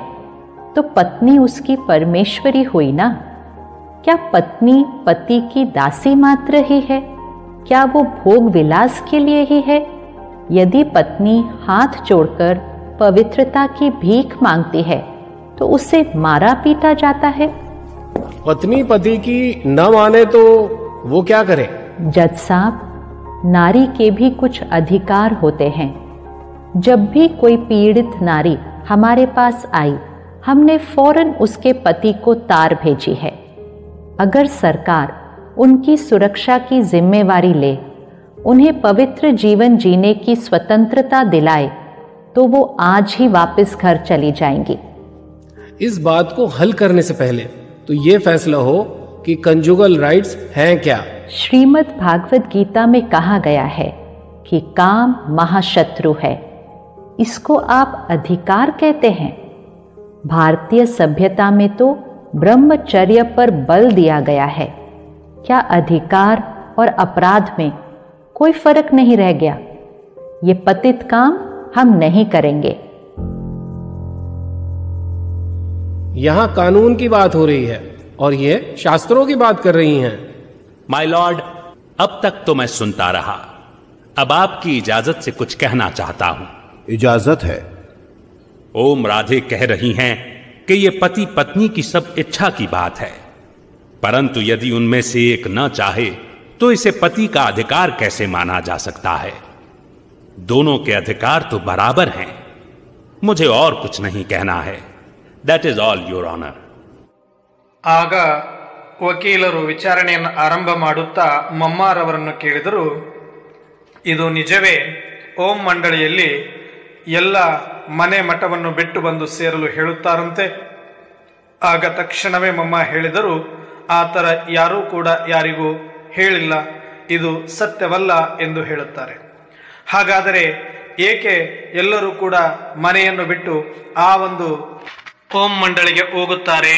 तो पत्नी उसकी परमेश्वरी हुई ना। क्या पत्नी पति की दासी मात्र ही है? क्या वो भोग विलास के लिए ही है? यदि पत्नी हाथ जोड़कर पवित्रता की भीख मांगती है तो उसे मारा पीटा जाता है। पत्नी पति की न माने तो वो क्या करे? जज साहब, नारी के भी कुछ अधिकार होते हैं। जब भी कोई पीड़ित नारी हमारे पास आई, हमने फौरन उसके पति को तार भेजी है। अगर सरकार उनकी सुरक्षा की जिम्मेवारी ले, उन्हें पवित्र जीवन जीने की स्वतंत्रता दिलाए, तो वो आज ही वापस घर चली जाएंगी। इस बात को हल करने से पहले तो ये फैसला हो कि कंजुगल राइट्स हैं क्या। श्रीमद् भागवत गीता में कहा गया है कि काम महाशत्रु है। इसको आप अधिकार कहते हैं? भारतीय सभ्यता में तो ब्रह्मचर्य पर बल दिया गया है। क्या अधिकार और अपराध में कोई फर्क नहीं रह गया? ये पतित काम हम नहीं करेंगे। यहाँ कानून की बात हो रही है और ये शास्त्रों की बात कर रही हैं। माय लॉर्ड, अब तक तो मैं सुनता रहा, अब आपकी इजाजत से कुछ कहना चाहता हूं। इजाजत है। ओम राधे कह रही हैं कि यह पति पत्नी की सब इच्छा की बात है, परंतु यदि उनमें से एक न चाहे तो इसे पति का अधिकार कैसे माना जा सकता है? दोनों के अधिकार तो बराबर हैं। मुझे और कुछ नहीं कहना है। That is all your honour. ಆಗ ವಕೀಲರು ವಿಚಾರಣೆಯನ್ನು ಆರಂಭ ಮಾಡುತ್ತಾ ಮಮ್ಮಾರವರನ್ನು ಕೇಳಿದರು, ಇದು ನಿಜವೇ? ಓಂ ಮಂಡಳಿಯಲ್ಲಿ ಎಲ್ಲ ಮನೆ ಮಠವನ್ನು ಬಿಟ್ಟು ಬಂದು ಸೇರಲು ಹೇಳುತ್ತಾರಂತೆ? ಆಗ ತಕ್ಷಣವೇ ಮಮ್ಮ ಹೇಳಿದರು, ಆ ಥರ ಯಾರೂ ಕೂಡ ಯಾರಿಗೂ ಹೇಳಿಲ್ಲ, ಇದು ಸತ್ಯವಲ್ಲ ಎಂದು ಹೇಳುತ್ತಾರೆ. ಹಾಗಾದರೆ ಏಕೆ ಎಲ್ಲರೂ ಕೂಡ ಮನೆಯನ್ನು ಬಿಟ್ಟು ಆ ಒಂದು ಓಂ ಮಂಡಳಿಗೆ ಹೋಗುತ್ತಾರೆ?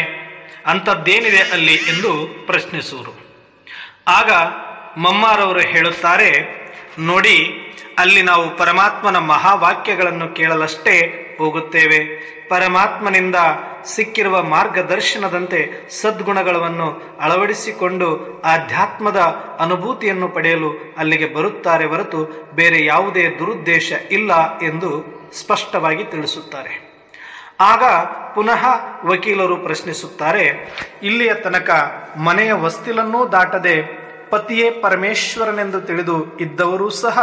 ಅಂಥದ್ದೇನಿದೆ ಅಲ್ಲಿ ಎಂದು ಪ್ರಶ್ನಿಸುವರು. ಆಗ ಮಮ್ಮಾರವರು ಹೇಳುತ್ತಾರೆ, ನೋಡಿ, ಅಲ್ಲಿ ನಾವು ಪರಮಾತ್ಮನ ಮಹಾವಾಕ್ಯಗಳನ್ನು ಕೇಳಲಷ್ಟೇ ಹೋಗುತ್ತೇವೆ. ಪರಮಾತ್ಮನಿಂದ ಸಿಕ್ಕಿರುವ ಮಾರ್ಗದರ್ಶನದಂತೆ ಸದ್ಗುಣಗಳನ್ನು ಅಳವಡಿಸಿಕೊಂಡು ಆಧ್ಯಾತ್ಮದ ಅನುಭೂತಿಯನ್ನು ಪಡೆಯಲು ಅಲ್ಲಿಗೆ ಬರುತ್ತಾರೆ ಹೊರತು ಬೇರೆ ಯಾವುದೇ ದುರುದ್ದೇಶ ಇಲ್ಲ ಎಂದು ಸ್ಪಷ್ಟವಾಗಿ ತಿಳಿಸುತ್ತಾರೆ. ಆಗ ಪುನಃ ವಕೀಲರು ಪ್ರಶ್ನಿಸುತ್ತಾರೆ, ಇಲ್ಲಿಯ ತನಕ ಮನೆಯ ಹೊಸ್ತಿಲನ್ನೂ ದಾಟದೆ ಪತಿಯೇ ಪರಮೇಶ್ವರನೆಂದು ತಿಳಿದು ಇದ್ದವರೂ ಸಹ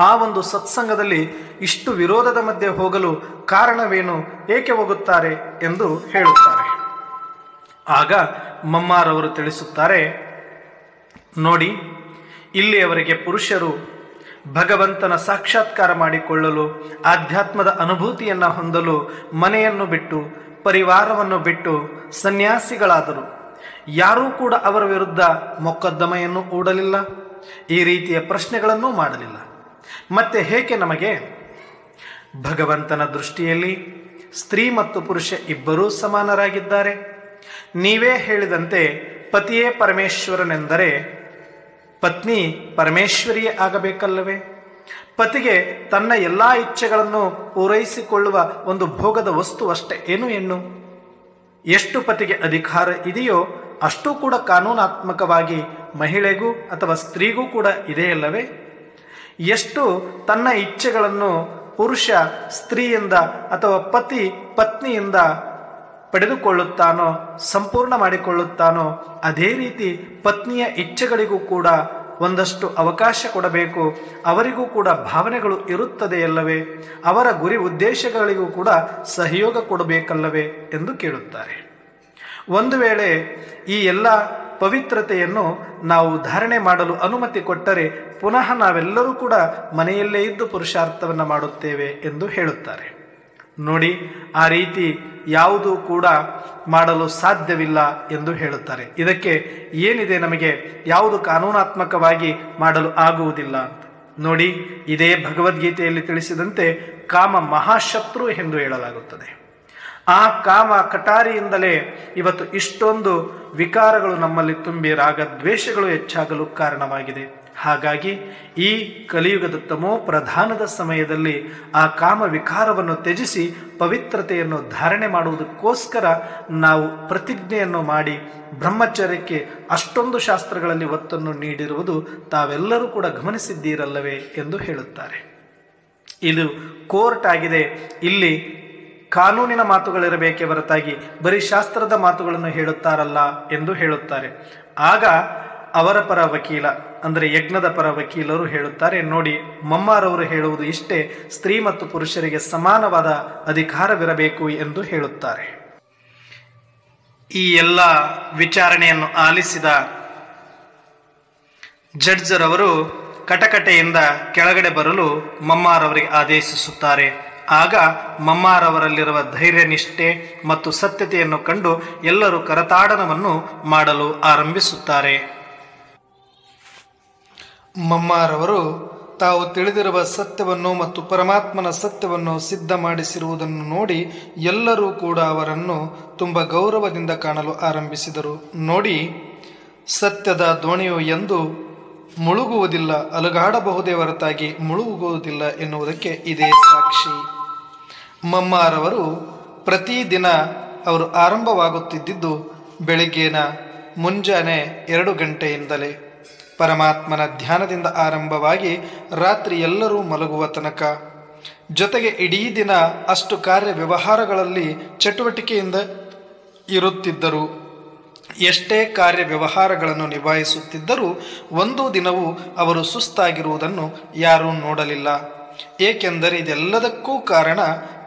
ಆ ಒಂದು ಸತ್ಸಂಗದಲ್ಲಿ ಇಷ್ಟು ವಿರೋಧದ ಮಧ್ಯೆ ಹೋಗಲು ಕಾರಣವೇನು? ಏಕೆ ಹೋಗುತ್ತಾರೆ ಎಂದು ಹೇಳುತ್ತಾರೆ. ಆಗ ಮಮ್ಮಾರವರು ತಿಳಿಸುತ್ತಾರೆ, ನೋಡಿ, ಇಲ್ಲಿಯವರೆಗೆ ಪುರುಷರು ಭಗವಂತನ ಸಾಕ್ಷಾತ್ಕಾರ ಮಾಡಿಕೊಳ್ಳಲು, ಆಧ್ಯಾತ್ಮದ ಅನುಭೂತಿಯನ್ನು ಹೊಂದಲು ಮನೆಯನ್ನು ಬಿಟ್ಟು ಪರಿವಾರವನ್ನು ಬಿಟ್ಟು ಸನ್ಯಾಸಿಗಳಾದರು. ಯಾರೂ ಕೂಡ ಅವರ ವಿರುದ್ಧ ಮೊಕದ್ದಮೆಯನ್ನು ಹೂಡಲಿಲ್ಲ, ಈ ರೀತಿಯ ಪ್ರಶ್ನೆಗಳನ್ನೂ ಮಾಡಲಿಲ್ಲ. ಮತ್ತೆ ಹೇಗೆ ನಮಗೆ? ಭಗವಂತನ ದೃಷ್ಟಿಯಲ್ಲಿ ಸ್ತ್ರೀ ಮತ್ತು ಪುರುಷ ಇಬ್ಬರೂ ಸಮಾನರಾಗಿದ್ದಾರೆ. ನೀವೇ ಹೇಳಿದಂತೆ ಪತಿಯೇ ಪರಮೇಶ್ವರನೆಂದರೆ ಪತ್ನಿ ಪರಮೇಶ್ವರಿಯೇ ಆಗಬೇಕಲ್ಲವೇ? ಪತಿಗೆ ತನ್ನ ಎಲ್ಲ ಇಚ್ಛೆಗಳನ್ನು ಪೂರೈಸಿಕೊಳ್ಳುವ ಒಂದು ಭೋಗದ ವಸ್ತು ಅಷ್ಟೇ ಏನು ಹೆಣ್ಣು? ಎಷ್ಟು ಪತಿಗೆ ಅಧಿಕಾರ ಇದೆಯೋ ಅಷ್ಟೂ ಕೂಡ ಕಾನೂನಾತ್ಮಕವಾಗಿ ಮಹಿಳೆಗೂ ಅಥವಾ ಸ್ತ್ರೀಗೂ ಕೂಡ ಇದೆಯಲ್ಲವೇ? ಎಷ್ಟು ತನ್ನ ಇಚ್ಛೆಗಳನ್ನು ಪುರುಷ ಸ್ತ್ರೀಯಿಂದ ಅಥವಾ ಪತಿ ಪತ್ನಿಯಿಂದ ಪಡೆದುಕೊಳ್ಳುತ್ತಾನೋ, ಸಂಪೂರ್ಣ ಮಾಡಿಕೊಳ್ಳುತ್ತಾನೋ, ಅದೇ ರೀತಿ ಪತ್ನಿಯ ಇಚ್ಛೆಗಳಿಗೂ ಕೂಡ ಒಂದಷ್ಟು ಅವಕಾಶ ಕೊಡಬೇಕು. ಅವರಿಗೂ ಕೂಡ ಭಾವನೆಗಳು ಇರುತ್ತದೆಯಲ್ಲವೇ? ಅವರ ಗುರಿ ಉದ್ದೇಶಗಳಿಗೂ ಕೂಡ ಸಹಯೋಗ ಕೊಡಬೇಕಲ್ಲವೇ ಎಂದು ಕೇಳುತ್ತಾರೆ. ಒಂದು ವೇಳೆ ಈ ಎಲ್ಲ ಪವಿತ್ರತೆಯನ್ನು ನಾವು ಧಾರಣೆ ಮಾಡಲು ಅನುಮತಿ ಕೊಟ್ಟರೆ ಪುನಃ ನಾವೆಲ್ಲರೂ ಕೂಡ ಮನೆಯಲ್ಲೇ ಇದ್ದು ಪುರುಷಾರ್ಥವನ್ನು ಮಾಡುತ್ತೇವೆ ಎಂದು ಹೇಳುತ್ತಾರೆ. ನೋಡಿ, ಆ ರೀತಿ ಯಾವುದೂ ಕೂಡ ಮಾಡಲು ಸಾಧ್ಯವಿಲ್ಲ ಎಂದು ಹೇಳುತ್ತಾರೆ. ಇದಕ್ಕೆ ಏನಿದೆ, ನಮಗೆ ಯಾವುದು ಕಾನೂನಾತ್ಮಕವಾಗಿ ಮಾಡಲು ಆಗುವುದಿಲ್ಲ ಅಂತ ನೋಡಿ. ಇದೇ ಭಗವದ್ಗೀತೆಯಲ್ಲಿ ತಿಳಿಸಿದಂತೆ ಕಾಮ ಮಹಾಶತ್ರು ಎಂದು ಹೇಳಲಾಗುತ್ತದೆ. ಆ ಕಾಮ ಕಟಾರಿಯಿಂದಲೇ ಇವತ್ತು ಇಷ್ಟೊಂದು ವಿಕಾರಗಳು ನಮ್ಮಲ್ಲಿ ತುಂಬಿ ರಾಗದ್ವೇಷಗಳು ಹೆಚ್ಚಾಗಲು ಕಾರಣವಾಗಿದೆ. ಹಾಗಾಗಿ ಈ ಕಲಿಯುಗದ ತಮೋ ಪ್ರಧಾನದ ಸಮಯದಲ್ಲಿ ಆ ಕಾಮ ವಿಕಾರವನ್ನು ತ್ಯಜಿಸಿ ಪವಿತ್ರತೆಯನ್ನು ಧಾರಣೆ ಮಾಡುವುದಕ್ಕೋಸ್ಕರ ನಾವು ಪ್ರತಿಜ್ಞೆಯನ್ನು ಮಾಡಿ ಬ್ರಹ್ಮಚರ್ಯಕ್ಕೆ ಅಷ್ಟೊಂದು ಶಾಸ್ತ್ರಗಳಲ್ಲಿ ಒತ್ತನ್ನು ನೀಡಿರುವುದು ತಾವೆಲ್ಲರೂ ಕೂಡ ಗಮನಿಸಿದ್ದೀರಲ್ಲವೇ ಎಂದು ಹೇಳುತ್ತಾರೆ. ಇದು ಕೋರ್ಟ್ ಆಗಿದೆ, ಇಲ್ಲಿ ಕಾನೂನಿನ ಮಾತುಗಳಿರಬೇಕೇ ಹೊರತಾಗಿ ಬರೀ ಶಾಸ್ತ್ರದ ಮಾತುಗಳನ್ನು ಹೇಳುತ್ತಾರಲ್ಲ ಎಂದು ಹೇಳುತ್ತಾರೆ. ಆಗ ಅವರ ಪರ ವಕೀಲ ಅಂದರೆ ಯಜ್ಞದ ಪರ ವಕೀಲರು ಹೇಳುತ್ತಾರೆ, ನೋಡಿ ಮಮ್ಮಾರವರು ಹೇಳುವುದು ಇಷ್ಟೇ, ಸ್ತ್ರೀ ಮತ್ತು ಪುರುಷರಿಗೆ ಸಮಾನವಾದ ಅಧಿಕಾರವಿರಬೇಕು ಎಂದು ಹೇಳುತ್ತಾರೆ. ಈ ಎಲ್ಲ ವಿಚಾರಣೆಯನ್ನು ಆಲಿಸಿದ ಜಡ್ಜರವರು ಕಟಕಟೆಯಿಂದ ಕೆಳಗಡೆ ಬರಲು ಮಮ್ಮಾರವರಿಗೆ ಆದೇಶಿಸುತ್ತಾರೆ. ಆಗ ಮಮ್ಮಾರವರಲ್ಲಿರುವ ಧೈರ್ಯ ನಿಷ್ಠೆ ಮತ್ತು ಸತ್ಯತೆಯನ್ನು ಕಂಡು ಎಲ್ಲರೂ ಕರತಾಡನವನ್ನು ಮಾಡಲು ಆರಂಭಿಸುತ್ತಾರೆ. ಮಮ್ಮಾರವರು ತಾವು ತಿಳಿದಿರುವ ಸತ್ಯವನ್ನು ಮತ್ತು ಪರಮಾತ್ಮನ ಸತ್ಯವನ್ನು ಸಿದ್ಧ ಮಾಡಿಸಿರುವುದನ್ನು ನೋಡಿ ಎಲ್ಲರೂ ಕೂಡ ಅವರನ್ನು ತುಂಬ ಗೌರವದಿಂದ ಕಾಣಲು ಆರಂಭಿಸಿದರು. ನೋಡಿ, ಸತ್ಯದ ದೋಣಿಯು ಎಂದು ಮುಳುಗುವುದಿಲ್ಲ, ಅಲುಗಾಡಬಹುದೇ ಹೊರತಾಗಿ ಮುಳುಗುವುದಿಲ್ಲ ಎನ್ನುವುದಕ್ಕೆ ಇದೇ ಸಾಕ್ಷಿ. ಮಮ್ಮಾರವರು ಪ್ರತಿದಿನ ಅವರು ಆರಂಭವಾಗುತ್ತಿದ್ದುದು ಬೆಳಿಗ್ಗೆನ ಮುಂಜಾನೆ 2 ಗಂಟೆಯಿಂದಲೇ. ಪರಮಾತ್ಮನ ಧ್ಯಾನದಿಂದ ಆರಂಭವಾಗಿ ರಾತ್ರಿ ಎಲ್ಲರೂ ಮಲಗುವ ತನಕ, ಜೊತೆಗೆ ಇಡೀ ದಿನ ಅಷ್ಟು ಕಾರ್ಯ ವ್ಯವಹಾರಗಳಲ್ಲಿ ಚಟುವಟಿಕೆಯಿಂದ ಇರುತ್ತಿದ್ದರು. ಎಷ್ಟೇ ಕಾರ್ಯ ವ್ಯವಹಾರಗಳನ್ನು ನಿಭಾಯಿಸುತ್ತಿದ್ದರೂ ಒಂದು ದಿನವೂ ಅವರು ಸುಸ್ತಾಗಿರುವುದನ್ನು ಯಾರೂ ನೋಡಲಿಲ್ಲ. ಏಕೆಂದರೆ ಇದೆಲ್ಲದಕ್ಕೂ ಕಾರಣ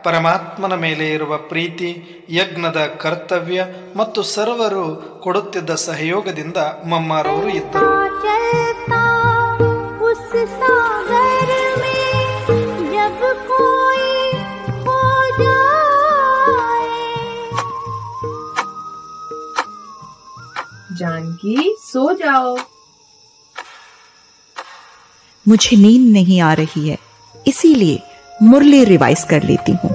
ಪರಮಾತ್ಮನ ಮೇಲೆ ಇರುವ ಪ್ರೀತಿ, ಯಜ್ಞದ ಕರ್ತವ್ಯ ಮತ್ತು ಸರ್ವರು ಕೊಡುತ್ತಿದ್ದ ಸಹಯೋಗದಿಂದ ಮಮ್ಮಾರವರು ಇದ್ದರು. जानकी, सो जाओ। मुझे नींद नहीं आ रही है, इसीलिए मुरली रिवाइज कर लेती हूँ।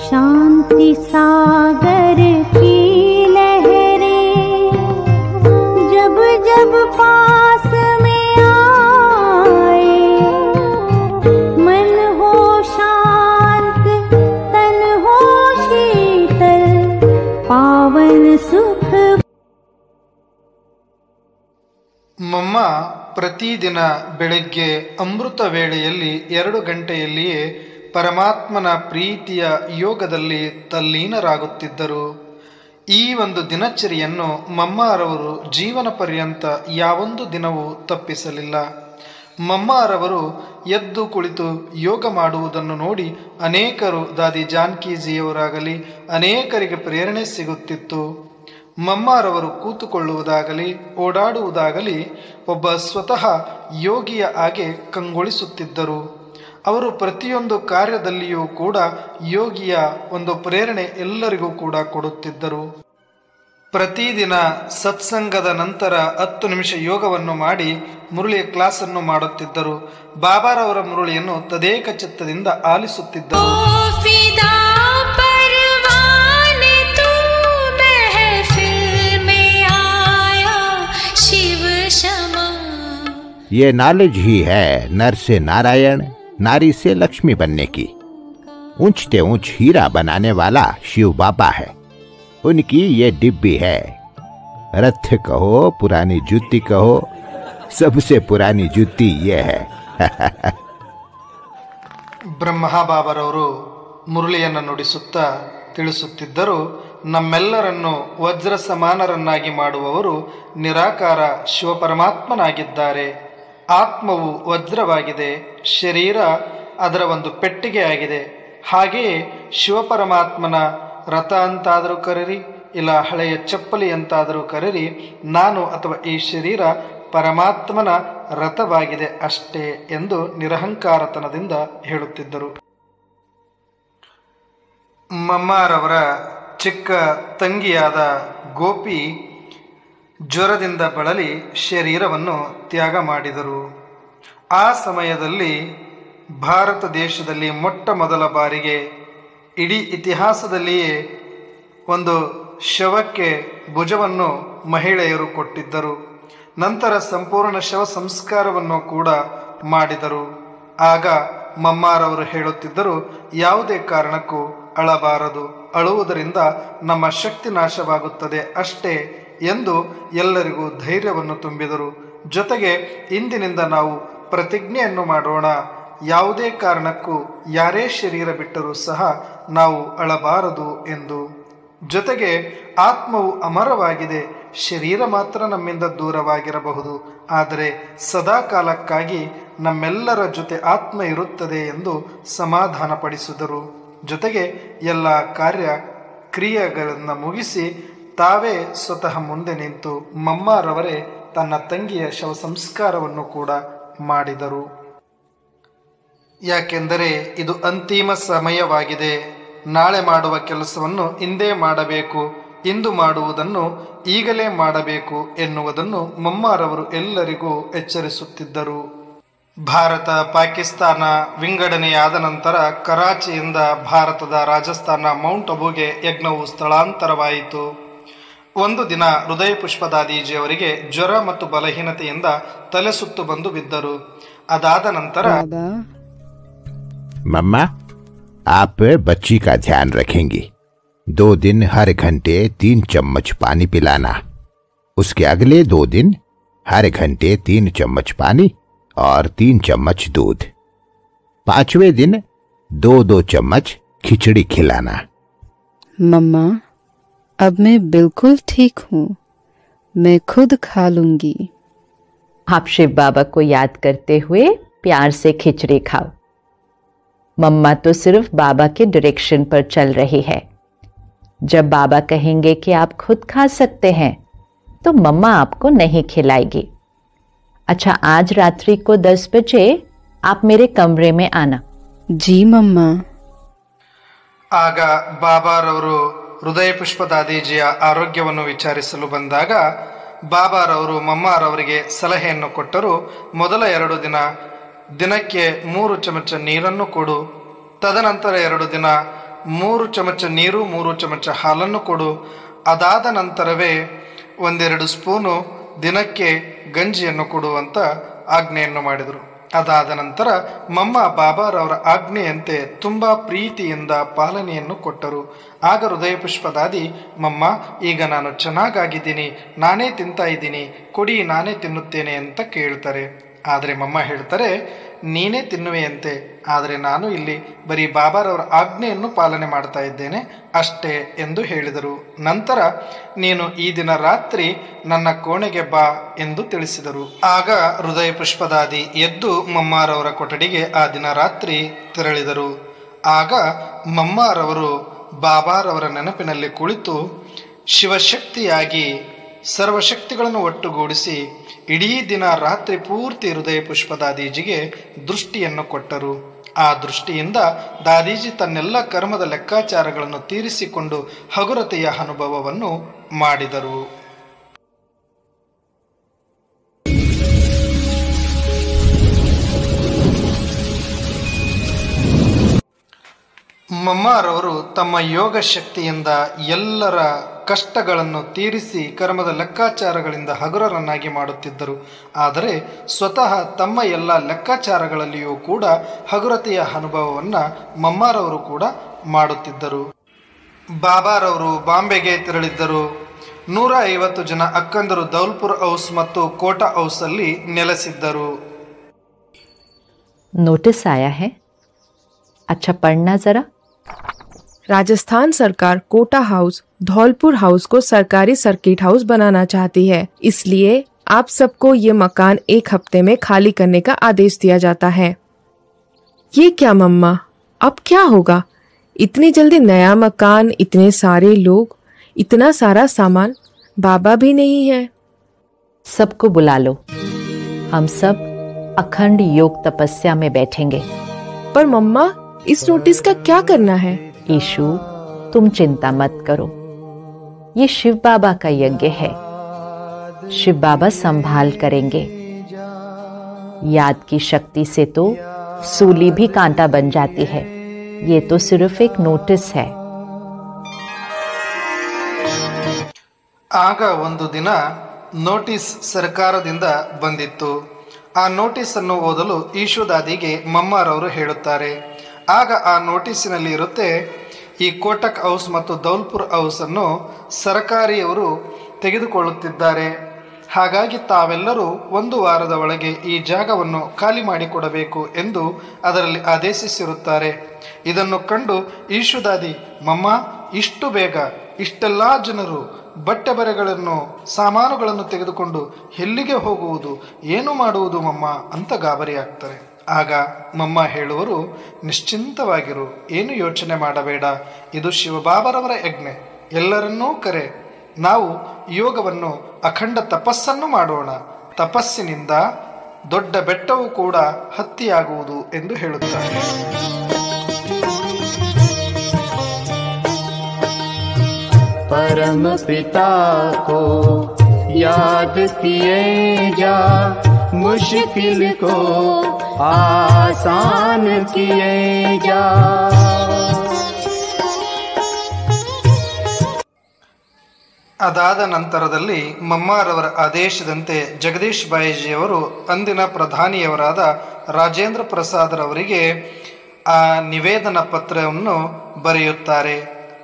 शांति सागर की लहरें जब जब पास में आए, मन हो शांत तन हो शीतल पावन सुख। ಮಮ್ಮ ಪ್ರತಿದಿನ ಬೆಳಗ್ಗೆ ಅಮೃತ ವೇಳೆಯಲ್ಲಿ 2 ಗಂಟೆಯಲ್ಲಿಯೇ ಪರಮಾತ್ಮನ ಪ್ರೀತಿಯ ಯೋಗದಲ್ಲಿ ತಲ್ಲೀನರಾಗುತ್ತಿದ್ದರು. ಈ ಒಂದು ದಿನಚರಿಯನ್ನು ಮಮ್ಮಾರವರು ಜೀವನ ಪರ್ಯಂತ ಯಾವೊಂದು ದಿನವೂ ತಪ್ಪಿಸಲಿಲ್ಲ. ಮಮ್ಮಾರವರು ಎದ್ದು ಕುಳಿತು ಯೋಗ ಮಾಡುವುದನ್ನು ನೋಡಿ ಅನೇಕರು, ದಾದಿ ಜಾನಕಿಜಿಯವರಾಗಲಿ ಅನೇಕರಿಗೆ ಪ್ರೇರಣೆ ಸಿಗುತ್ತಿತ್ತು. ಮಮ್ಮಾರವರು ಕೂತುಕೊಳ್ಳುವುದಾಗಲಿ ಓಡಾಡುವುದಾಗಲಿ ಒಬ್ಬ ಸ್ವತಃ ಯೋಗಿಯ ಹಾಗೆ ಕಂಗೊಳಿಸುತ್ತಿದ್ದರು. ಅವರು ಪ್ರತಿಯೊಂದು ಕಾರ್ಯದಲ್ಲಿಯೂ ಕೂಡ ಯೋಗಿಯ ಒಂದು ಪ್ರೇರಣೆ ಎಲ್ಲರಿಗೂ ಕೂಡ ಕೊಡುತ್ತಿದ್ದರು. ಪ್ರತಿದಿನ ಸತ್ಸಂಗದ ನಂತರ 10 ನಿಮಿಷ ಯೋಗವನ್ನು ಮಾಡಿ ಮುರಳಿಯ ಕ್ಲಾಸನ್ನು ಮಾಡುತ್ತಿದ್ದರು. ಬಾಬಾರವರ ಮುರಳಿಯನ್ನು ತದೇಕ ಚಿತ್ತದಿಂದ ಆಲಿಸುತ್ತಿದ್ದರು. ये नॉलेज ही है नर से नारायण, नारी से लक्ष्मी बनने की. ऊंचते ऊंच हीरा बनाने वाला शिव बाबा है. उनकी ये डिब्बी है. रथ कहो, पुरानी जूती कहो, सबसे पुरानी जूती ये है. ಬ್ರಹ್ಮಬಾಬರವರು ಮುರಳಿಯನ್ನು ನುಡಿಸುತ್ತಾ ತಿಳಿಸುತ್ತಿದ್ದರು, ನಮ್ಮೆಲ್ಲರನ್ನು ವಜ್ರ ಸಮಾನರನ್ನಾಗಿ ಮಾಡುವವರು ನಿರಾಕಾರ ಶಿವಪರಮಾತ್ಮನಾಗಿದ್ದಾರೆ. ಆತ್ಮವು ವಜ್ರವಾಗಿದೆ, ಶರೀರ ಅದರ ಒಂದು ಪೆಟ್ಟಿಗೆ ಆಗಿದೆ. ಹಾಗೆಯೇ ಶಿವಪರಮಾತ್ಮನ ರಥ ಅಂತಾದರೂ ಕರೀರಿ, ಇಲ್ಲ ಹಳೆಯ ಚಪ್ಪಲಿ ಅಂತಾದರೂ ಕರೀರಿ, ನಾನು ಅಥವಾ ಈ ಶರೀರ ಪರಮಾತ್ಮನ ರಥವಾಗಿದೆ ಅಷ್ಟೇ ಎಂದು ನಿರಹಂಕಾರತನದಿಂದ ಹೇಳುತ್ತಿದ್ದರು. ಮಮ್ಮಾರವರ ಚಿಕ್ಕ ತಂಗಿಯಾದ ಗೋಪಿ ಜ್ವರದಿಂದ ಬಳಲಿ ಶರೀರವನ್ನು ತ್ಯಾಗ ಮಾಡಿದರು. ಆ ಸಮಯದಲ್ಲಿ ಭಾರತ ದೇಶದಲ್ಲಿ ಮೊಟ್ಟ ಮೊದಲ ಬಾರಿಗೆ ಇಡೀ ಇತಿಹಾಸದಲ್ಲಿಯೇ ಒಂದು ಶವಕ್ಕೆ ಭುಜವನ್ನು ಮಹಿಳೆಯರು ಕೊಟ್ಟಿದ್ದರು. ನಂತರ ಸಂಪೂರ್ಣ ಶವ ಸಂಸ್ಕಾರವನ್ನು ಕೂಡ ಮಾಡಿದರು. ಆಗ ಮಮ್ಮಾರವರು ಹೇಳುತ್ತಿದ್ದರು, ಯಾವುದೇ ಕಾರಣಕ್ಕೂ ಅಳಬಾರದು, ಅಳುವುದರಿಂದ ನಮ್ಮ ಶಕ್ತಿ ನಾಶವಾಗುತ್ತದೆ ಅಷ್ಟೇ ಎಂದು ಎಲ್ಲರಿಗೂ ಧೈರ್ಯವನ್ನು ತುಂಬಿದರು. ಜೊತೆಗೆ ಇಂದಿನಿಂದ ನಾವು ಪ್ರತಿಜ್ಞೆಯನ್ನು ಮಾಡೋಣ, ಯಾವುದೇ ಕಾರಣಕ್ಕೂ ಯಾರೇ ಶರೀರ ಬಿಟ್ಟರೂ ಸಹ ನಾವು ಅಳಬಾರದು ಎಂದು. ಜೊತೆಗೆ ಆತ್ಮವು ಅಮರವಾಗಿದೆ, ಶರೀರ ಮಾತ್ರ ನಮ್ಮಿಂದ ದೂರವಾಗಿರಬಹುದು, ಆದರೆ ಸದಾ ಕಾಲಕ್ಕಾಗಿ ನಮ್ಮೆಲ್ಲರ ಜೊತೆ ಆತ್ಮ ಇರುತ್ತದೆ ಎಂದು ಸಮಾಧಾನಪಡಿಸಿದರು. ಜೊತೆಗೆ ಎಲ್ಲ ಕಾರ್ಯ ಕ್ರಿಯೆಗಳನ್ನು ಮುಗಿಸಿ ತಾವೇ ಸ್ವತಃ ಮುಂದೆ ನಿಂತು ಮಮ್ಮಾರವರೇ ತನ್ನ ತಂಗಿಯ ಶವ ಸಂಸ್ಕಾರವನ್ನು ಕೂಡ ಮಾಡಿದರು. ಯಾಕೆಂದರೆ ಇದು ಅಂತಿಮ ಸಮಯವಾಗಿದೆ. ನಾಳೆ ಮಾಡುವ ಕೆಲಸವನ್ನು ಇಂದೇ ಮಾಡಬೇಕು, ಇಂದು ಮಾಡುವುದನ್ನು ಈಗಲೇ ಮಾಡಬೇಕು ಎನ್ನುವುದನ್ನು ಮಮ್ಮಾರವರು ಎಲ್ಲರಿಗೂ ಎಚ್ಚರಿಸುತ್ತಿದ್ದರು. ಭಾರತ ಪಾಕಿಸ್ತಾನ ವಿಂಗಡಣೆಯಾದ ನಂತರ ಕರಾಚಿಯಿಂದ ಭಾರತದ ರಾಜಸ್ಥಾನ ಮೌಂಟ್ ಅಬುಗೆ ಯಜ್ಞವು ಸ್ಥಳಾಂತರವಾಯಿತು. ಒಂದು ದಿನ ಹೃದಯ ಪುಷ್ಪದಾದೀಜಿಯವರಿಗೆ ಜ್ವರ ಮತ್ತು ಬಲಹೀನತೆಯಿಂದ ತಲೆ ಸುತ್ತು ಬಂದು ಬಿದ್ದರು. ಅದಾದ ನಂತರ मम्मा, आप बच्ची का ध्यान रखेंगी. 2 दिन हर घंटे 3 चम्मच पानी पिलाना. उसके अगले 2 दिन हर घंटे 3 चम्मच पानी और 3 चम्मच दूध. 5वें दिन 2-2 चम्मच खिचड़ी खिलाना. मम्मा, अब मैं बिल्कुल ठीक हूँ, मैं खुद खा लूंगी. आप शिव बाबा को याद करते हुए प्यार से खिचड़ी खाओ. मम्मा तो सिर्फ बाबा के डायरेक्शन पर चल रही है. जब बाबा कहेंगे कि आप खुद खा सकते हैं तो मम्मा आपको नहीं खिलाएगी. अच्छा, आज रात्रि को 10 बजे आप मेरे कमरे में आना. जी मम्मा. ಆಗ ಬಾಬಾರವರು ಹೃದಯ ಪುಷ್ಪದಾದೀಜಿಯ ಆರೋಗ್ಯವನ್ನು ವಿಚಾರಿಸಲು ಬಂದಾಗ ಬಾಬಾರವರು ಮಮ್ಮಾರವರಿಗೆ ಸಲಹೆಯನ್ನು ಕೊಟ್ಟರು. ಮೊದಲ 2 ದಿನ ದಿನಕ್ಕೆ 3 ಚಮಚ ನೀರನ್ನು ಕೊಡು. ತದನಂತರ 2 ದಿನ 3 ಚಮಚ ನೀರು 3 ಚಮಚ ಹಾಲನ್ನು ಕೊಡು. ಅದಾದ ನಂತರವೇ 1-2 ಸ್ಪೂನು ದಿನಕ್ಕೆ ಗಂಜಿಯನ್ನು ಕೊಡು ಅಂತ ಆಜ್ಞೆಯನ್ನು ಮಾಡಿದರು. ಅದಾದ ನಂತರ ಮಮ್ಮ ಬಾಬಾರವರ ಆಜ್ಞೆಯಂತೆ ತುಂಬ ಪ್ರೀತಿಯಿಂದ ಪಾಲನೆಯನ್ನು ಕೊಟ್ಟರು. ಆಗ ಹೃದಯ ಪುಷ್ಪದಾದಿ, ಮಮ್ಮ ಈಗ ನಾನು ಚೆನ್ನಾಗಿದ್ದೀನಿ, ನಾನೇ ತಿಂತಾ ಇದ್ದೀನಿ, ಕೊಡಿ ನಾನೇ ತಿನ್ನುತ್ತೇನೆ ಅಂತ ಕೇಳ್ತಾರೆ. ಆದರೆ ಮಮ್ಮ ಹೇಳ್ತಾರೆ, ನೀನೇ ತಿನ್ನುವೆಯಂತೆ, ಆದರೆ ನಾನು ಇಲ್ಲಿ ಬರೀ ಬಾಬಾರವರ ಆಜ್ಞೆಯನ್ನು ಪಾಲನೆ ಮಾಡ್ತಾ ಇದ್ದೇನೆ ಅಷ್ಟೇ ಎಂದು ಹೇಳಿದರು. ನಂತರ ನೀನು ಈ ದಿನ ರಾತ್ರಿ ನನ್ನ ಕೋಣೆಗೆ ಬಾ ಎಂದು ತಿಳಿಸಿದರು. ಆಗ ಹೃದಯ ಪುಷ್ಪದಾದಿ ಎದ್ದು ಮಮ್ಮಾರವರ ಕೊಠಡಿಗೆ ಆ ದಿನ ರಾತ್ರಿ ತೆರಳಿದರು. ಆಗ ಮಮ್ಮಾರವರು ಬಾಬಾರವರ ನೆನಪಿನಲ್ಲಿ ಕುಳಿತು ಶಿವಶಕ್ತಿಯಾಗಿ ಸರ್ವಶಕ್ತಿಗಳನ್ನು ಒಟ್ಟುಗೂಡಿಸಿ ಇಡೀ ದಿನ ರಾತ್ರಿ ಪೂರ್ತಿ ಹೃದಯ ಪುಷ್ಪದಾದೀಜಿಗೆ ದೃಷ್ಟಿಯನ್ನು ಕೊಟ್ಟರು. ಆ ದೃಷ್ಟಿಯಿಂದ ದಾದೀಜಿ ತನ್ನೆಲ್ಲ ಕರ್ಮದ ಲೆಕ್ಕಾಚಾರಗಳನ್ನು ತೀರಿಸಿಕೊಂಡು ಹಗುರತೆಯ ಅನುಭವವನ್ನು ಮಾಡಿದರು. ಮಮ್ಮಾರವರು ತಮ್ಮ ಯೋಗ ಶಕ್ತಿಯಿಂದ ಎಲ್ಲರ ಕಷ್ಟಗಳನ್ನು ತೀರಿಸಿ ಕರ್ಮದ ಲೆಕ್ಕಾಚಾರಗಳಿಂದ ಹಗುರರನ್ನಾಗಿ ಮಾಡುತ್ತಿದ್ದರು. ಆದರೆ ಸ್ವತಃ ತಮ್ಮ ಎಲ್ಲ ಲೆಕ್ಕಾಚಾರಗಳಲ್ಲಿಯೂ ಕೂಡ ಹಗುರತೆಯ ಅನುಭವವನ್ನು ಮಮ್ಮಾರವರು ಕೂಡ ಮಾಡುತ್ತಿದ್ದರು. ಬಾಬಾರವರು ಬಾಂಬೆಗೆ ತೆರಳಿದ್ದರು. 150 ಜನ ಅಕ್ಕಂದರು ದೌಲ್ಪುರ್ ಹೌಸ್ ಮತ್ತು ಕೋಟಾ ಹೌಸ್ ಅಲ್ಲಿ ನೆಲೆಸಿದ್ದರು. नोटिस आया है, अच्छा पढ़ना जरा। राजस्थान सरकार कोटा हाउस धौलपुर हाउस को सरकारी सर्किट हाउस बनाना चाहती है, इसलिए आप सबको ये मकान 1 हफ्ते में खाली करने का आदेश दिया जाता है। ये क्या मम्मा, अब क्या होगा? इतनी जल्दी नया मकान, इतने सारे लोग, इतना सारा सामान, बाबा भी नहीं है। सबको बुला लो, हम सब अखंड योग तपस्या में बैठेंगे। पर मम्मा, इस नोटिस का क्या करना है? ईशु, तुम चिंता मत करो, ये शिव बाबा का यज्ञ है, शिव बाबा संभाल करेंगे। याद की शक्ति से तो सूली भी कांटा बन जाती है, ये तो सिर्फ एक नोटिस है। ಆಗ ಒಂದು ದಿನ ನೋಟಿಸ್ ಸರ್ಕಾರದಿಂದ ಬಂದಿತ್ತು. ಆ ನೋಟಿಸ್ ಅನ್ನು ಓದಲು ಈಶುದಾದಿಗೆ ಮಮ್ಮಾರವರು ಹೇಳುತ್ತಾರೆ. ಆಗ ಆ ನೋಟಿಸಿನಲ್ಲಿ ಇರುತ್ತೆ, ಈ ಕೋಟಕ್ ಹೌಸ್ ಮತ್ತು ದೌಲ್ಪುರ್ ಹೌಸ್ ಅನ್ನು ಸರ್ಕಾರಿಯವರು ತೆಗೆದುಕೊಳ್ಳುತ್ತಿದ್ದಾರೆ. ಹಾಗಾಗಿ ತಾವೆಲ್ಲರೂ 1 ವಾರದ ಒಳಗೆ ಈ ಜಾಗವನ್ನು ಖಾಲಿ ಮಾಡಿಕೊಡಬೇಕು ಎಂದು ಅದರಲ್ಲಿ ಆದೇಶಿಸಿರುತ್ತಾರೆ. ಇದನ್ನು ಕಂಡು ಈಶುದಾದಿ, ಮಮ್ಮ, ಇಷ್ಟು ಬೇಗ ಇಷ್ಟೆಲ್ಲ ಜನರು ಬಟ್ಟೆ ಬರೆಗಳನ್ನು ಸಾಮಾನುಗಳನ್ನು ತೆಗೆದುಕೊಂಡು ಎಲ್ಲಿಗೆ ಹೋಗುವುದು, ಏನು ಮಾಡುವುದು ಮಮ್ಮ ಅಂತ ಗಾಬರಿಯಾಗ್ತಾರೆ. ಆಗ ಮಮ್ಮ ಹೇಳುವರು, ನಿಶ್ಚಿಂತವಾಗಿರು, ಏನು ಯೋಚನೆ ಮಾಡಬೇಡ, ಇದು ಶಿವಬಾಬರವರ ಯಜ್ಞ, ಎಲ್ಲರನ್ನೂ ಕರೆ, ನಾವು ಯೋಗವನ್ನು ಅಖಂಡ ತಪಸ್ಸನ್ನು ಮಾಡೋಣ, ತಪಸ್ಸಿನಿಂದ ದೊಡ್ಡ ಬೆಟ್ಟವೂ ಕೂಡ ಹತ್ತಿಯಾಗುವುದು ಎಂದು ಹೇಳುತ್ತಾರೆ. परम पिता को याद किए जा, मुश्किल को आसान किए जा. ಅದಾದ ನಂತರದಲ್ಲಿ ಮಮ್ಮಾರವರ ಆದೇಶದಂತೆ ಜಗದೀಶ್ ಬಾಯಿಜಿಯವರು ಅಂದಿನ ಪ್ರಧಾನಿಯವರಾದ ರಾಜೇಂದ್ರ ಪ್ರಸಾದರವರಿಗೆ ಆ ನಿವೇದನ ಪತ್ರವನ್ನು ಬರೆಯುತ್ತಾರೆ.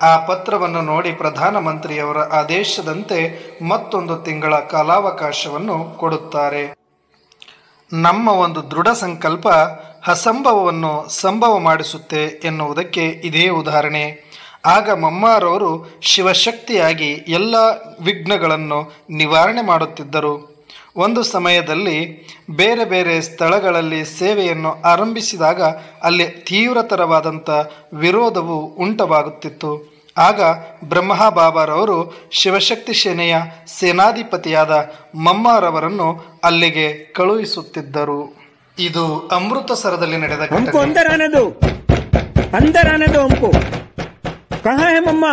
ಆ ಪತ್ರವನ್ನು ನೋಡಿ ಪ್ರಧಾನಮಂತ್ರಿಯವರ ಆದೇಶದಂತೆ ಮತ್ತೊಂದು ತಿಂಗಳ ಕಾಲಾವಕಾಶವನ್ನು ಕೊಡುತ್ತಾರೆ. ನಮ್ಮ ಒಂದು ದೃಢ ಸಂಕಲ್ಪ ಅಸಂಭವವನ್ನು ಸಂಭವ ಮಾಡಿಸುತ್ತೆ ಎನ್ನುವುದಕ್ಕೆ ಇದೇ ಉದಾಹರಣೆ. ಆಗ ಮಮ್ಮಾರವರು ಶಿವಶಕ್ತಿಯಾಗಿ ಎಲ್ಲ ವಿಘ್ನಗಳನ್ನು ನಿವಾರಣೆ ಮಾಡುತ್ತಿದ್ದರು. ಒಂದು ಸಮಯದಲ್ಲಿ ಬೇರೆ ಬೇರೆ ಸ್ಥಳಗಳಲ್ಲಿ ಸೇವೆಯನ್ನು ಆರಂಭಿಸಿದಾಗ ಅಲ್ಲಿ ತೀವ್ರತರವಾದಂಥ ವಿರೋಧವು ಉಂಟವಾಗುತ್ತಿತ್ತು. ಆಗ ಬ್ರಹ್ಮ ಬಾಬಾರವರು ಶಿವಶಕ್ತಿ ಸೇನೆಯ ಸೇನಾಧಿಪತಿಯಾದ ಮಮ್ಮಾರವರನ್ನು ಅಲ್ಲಿಗೆ ಕಳುಹಿಸುತ್ತಿದ್ದರು. ಇದು ಅಮೃತಸರದಲ್ಲಿ ನಡೆದ कहाँ है मम्मा?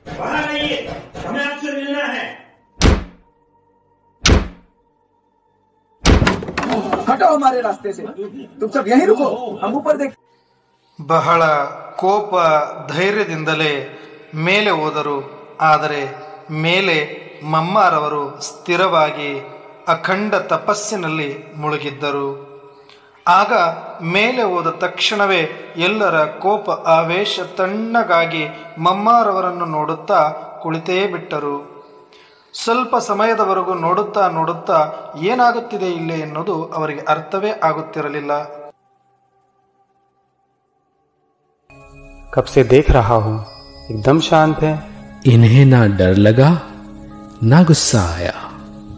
बाहर आइए, हमें आपसे मिलना है. हटाओ हमारे रास्ते से, तुम सब यहीं रुको, हम ऊपर देख. ಬಹಳ ಕೋಪ ಧೈರ್ಯದಿಂದಲೇ ಮೇಲೆ ಹೋದರು. ಆದರೆ ಮೇಲೆ ಮಮ್ಮಾರವರು ಸ್ಥಿರವಾಗಿ ಅಖಂಡ ತಪಸ್ಸಿನಲ್ಲಿ ಮುಳುಗಿದ್ದರು. ಆಗ ಮೇಲೆ ಹೋದ ತಕ್ಷಣವೇ ಎಲ್ಲರ ಕೋಪ ಆವೇಶ ತಣ್ಣಗಾಗಿ ಮಮ್ಮಾರವರನ್ನು ನೋಡುತ್ತಾ ಕುಳಿತೇ ಬಿಟ್ಟರು. ಸ್ವಲ್ಪ ಸಮಯದವರೆಗೂ ನೋಡುತ್ತಾ ನೋಡುತ್ತಾ ಏನಾಗುತ್ತಿದೆ ಇಲ್ಲಿ ಎನ್ನುವುದು ಅವರಿಗೆ ಅರ್ಥವೇ ಆಗುತ್ತಿರಲಿಲ್ಲ. कब से देख रहा हूं, एकदम शांत है. इन्हें ना डर लगा ना गुस्सा आया.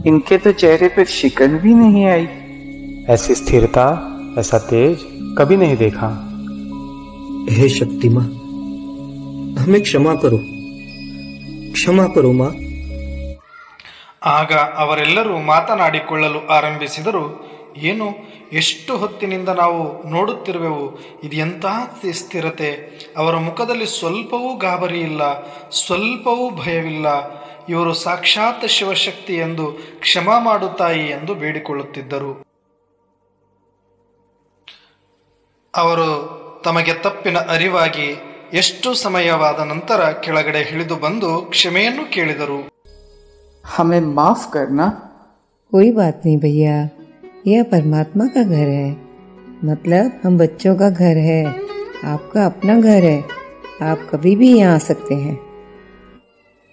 इनके तो चेहरे पर शिकन भी नहीं आई. ऐसी स्थिरता, ऐसा तेज कभी नहीं देखा. हे शक्ति माँ, हमें क्षमा करो, क्षमा करो माँ. ಆಗ ಅವರೆಲ್ಲರೂ ಮಾತನಾಡಿಕೊಳ್ಳಲು ಆರಂಭಿಸಿದರು. ಏನು ಎಷ್ಟು ಹೊತ್ತಿನಿಂದ ನಾವು ನೋಡುತ್ತಿರುವೆವು, ಇದು ಎಂತಹ ಸ್ಥಿರತೆ. ಅವರ ಮುಖದಲ್ಲಿ ಸ್ವಲ್ಪವೂ ಗಾಬರಿ ಇಲ್ಲ, ಸ್ವಲ್ಪವೂ ಭಯವಿಲ್ಲ. ಇವರು ಸಾಕ್ಷಾತ್ ಶಿವಶಕ್ತಿ ಎಂದು ಕ್ಷಮಾ ಮಾಡುತ್ತಾಯಿ ಎಂದು ಬೇಡಿಕೊಳ್ಳುತ್ತಿದ್ದರು. ಅವರು ತಮಗೆ ತಪ್ಪಿನ ಅರಿವಾಗಿ ಎಷ್ಟು ಸಮಯವಾದ ನಂತರ ಕೆಳಗಡೆ ಇಳಿದು ಬಂದು ಕ್ಷಮೆಯನ್ನು ಕೇಳಿದರು. हमें माफ करना। कोई बात नहीं भैया, यह परमात्मा का घर है, मतलब हम बच्चों का घर है, आपका अपना घर है, आप कभी भी यहाँ आ सकते हैं।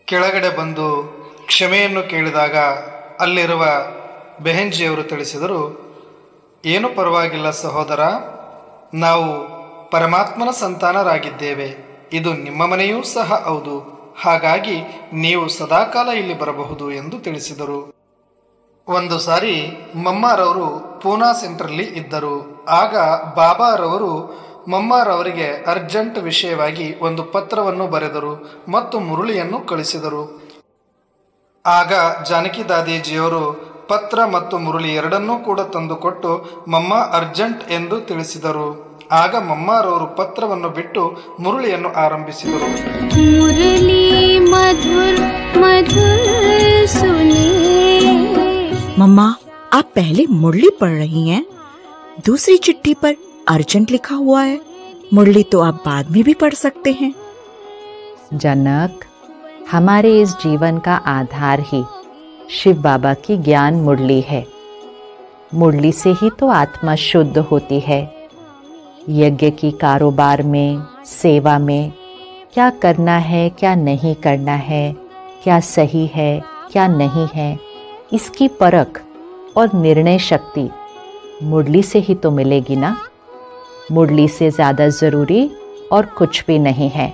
ಕೆಳಗಡೆ ಬಂದು ಕ್ಷಮೆಯನ್ನು ಕೇಳಿದಾಗ ಅಲ್ಲಿರುವ ಬೆಹೆಂಜಿಯವರು ತಿಳಿಸಿದರು, ಏನು ಪರವಾಗಿಲ್ಲ ಸಹೋದರ, ನಾವು ಪರಮಾತ್ಮನ ಸಂತಾನರಾಗಿದ್ದೇವೆ, ಇದು ನಿಮ್ಮ ಮನೆಯೂ ಸಹ ಹೌದು, ಹಾಗಾಗಿ ನೀವು ಸದಾಕಾಲ ಇಲ್ಲಿ ಬರಬಹುದು ಎಂದು ತಿಳಿಸಿದರು. ಒಂದು ಸಾರಿ ಮಮ್ಮಾರವರು ಪೂನಾ ಸೆಂಟ್ರಲ್ಲಿ ಇದ್ದರು. ಆಗ ಬಾಬಾರವರು ಮಮ್ಮಾರವರಿಗೆ ಅರ್ಜೆಂಟ್ ವಿಷಯವಾಗಿ ಒಂದು ಪತ್ರವನ್ನು ಬರೆದರು ಮತ್ತು ಮುರುಳಿಯನ್ನು ಕಳಿಸಿದರು. ಆಗ ಜಾನಕಿ ದಾದೀಜಿಯವರು ಪತ್ರ ಮತ್ತು ಮುರುಳಿ ಎರಡನ್ನೂ ಕೂಡ ತಂದುಕೊಟ್ಟು ಮಮ್ಮ ಅರ್ಜೆಂಟ್ ಎಂದು ತಿಳಿಸಿದರು. ಆಗ ಮಮ್ಮಾರವರು ಪತ್ರವನ್ನು ಬಿಟ್ಟು ಮುರುಳಿಯನ್ನು ಆರಂಭಿಸಿದರು. मुरली मधुर मधुर सुने। मम्मा, आप पहले मुरली पढ़ रही हैं, दूसरी चिट्ठी पर अर्जेंट लिखा हुआ है। मुरली तो आप बाद में भी पढ़ सकते हैं। जनक, हमारे इस जीवन का आधार ही शिव बाबा की ज्ञान मुरली है। मुरली से ही तो आत्मा शुद्ध होती है। यज्ञ की कारोबार में, सेवा में क्या करना है, क्या नहीं करना है, क्या सही है, क्या नहीं है, इसकी परख और निर्णय शक्ति मुरली से ही तो मिलेगी ना। मुरली से ज़्यादा ज़रूरी और कुछ भी नहीं है।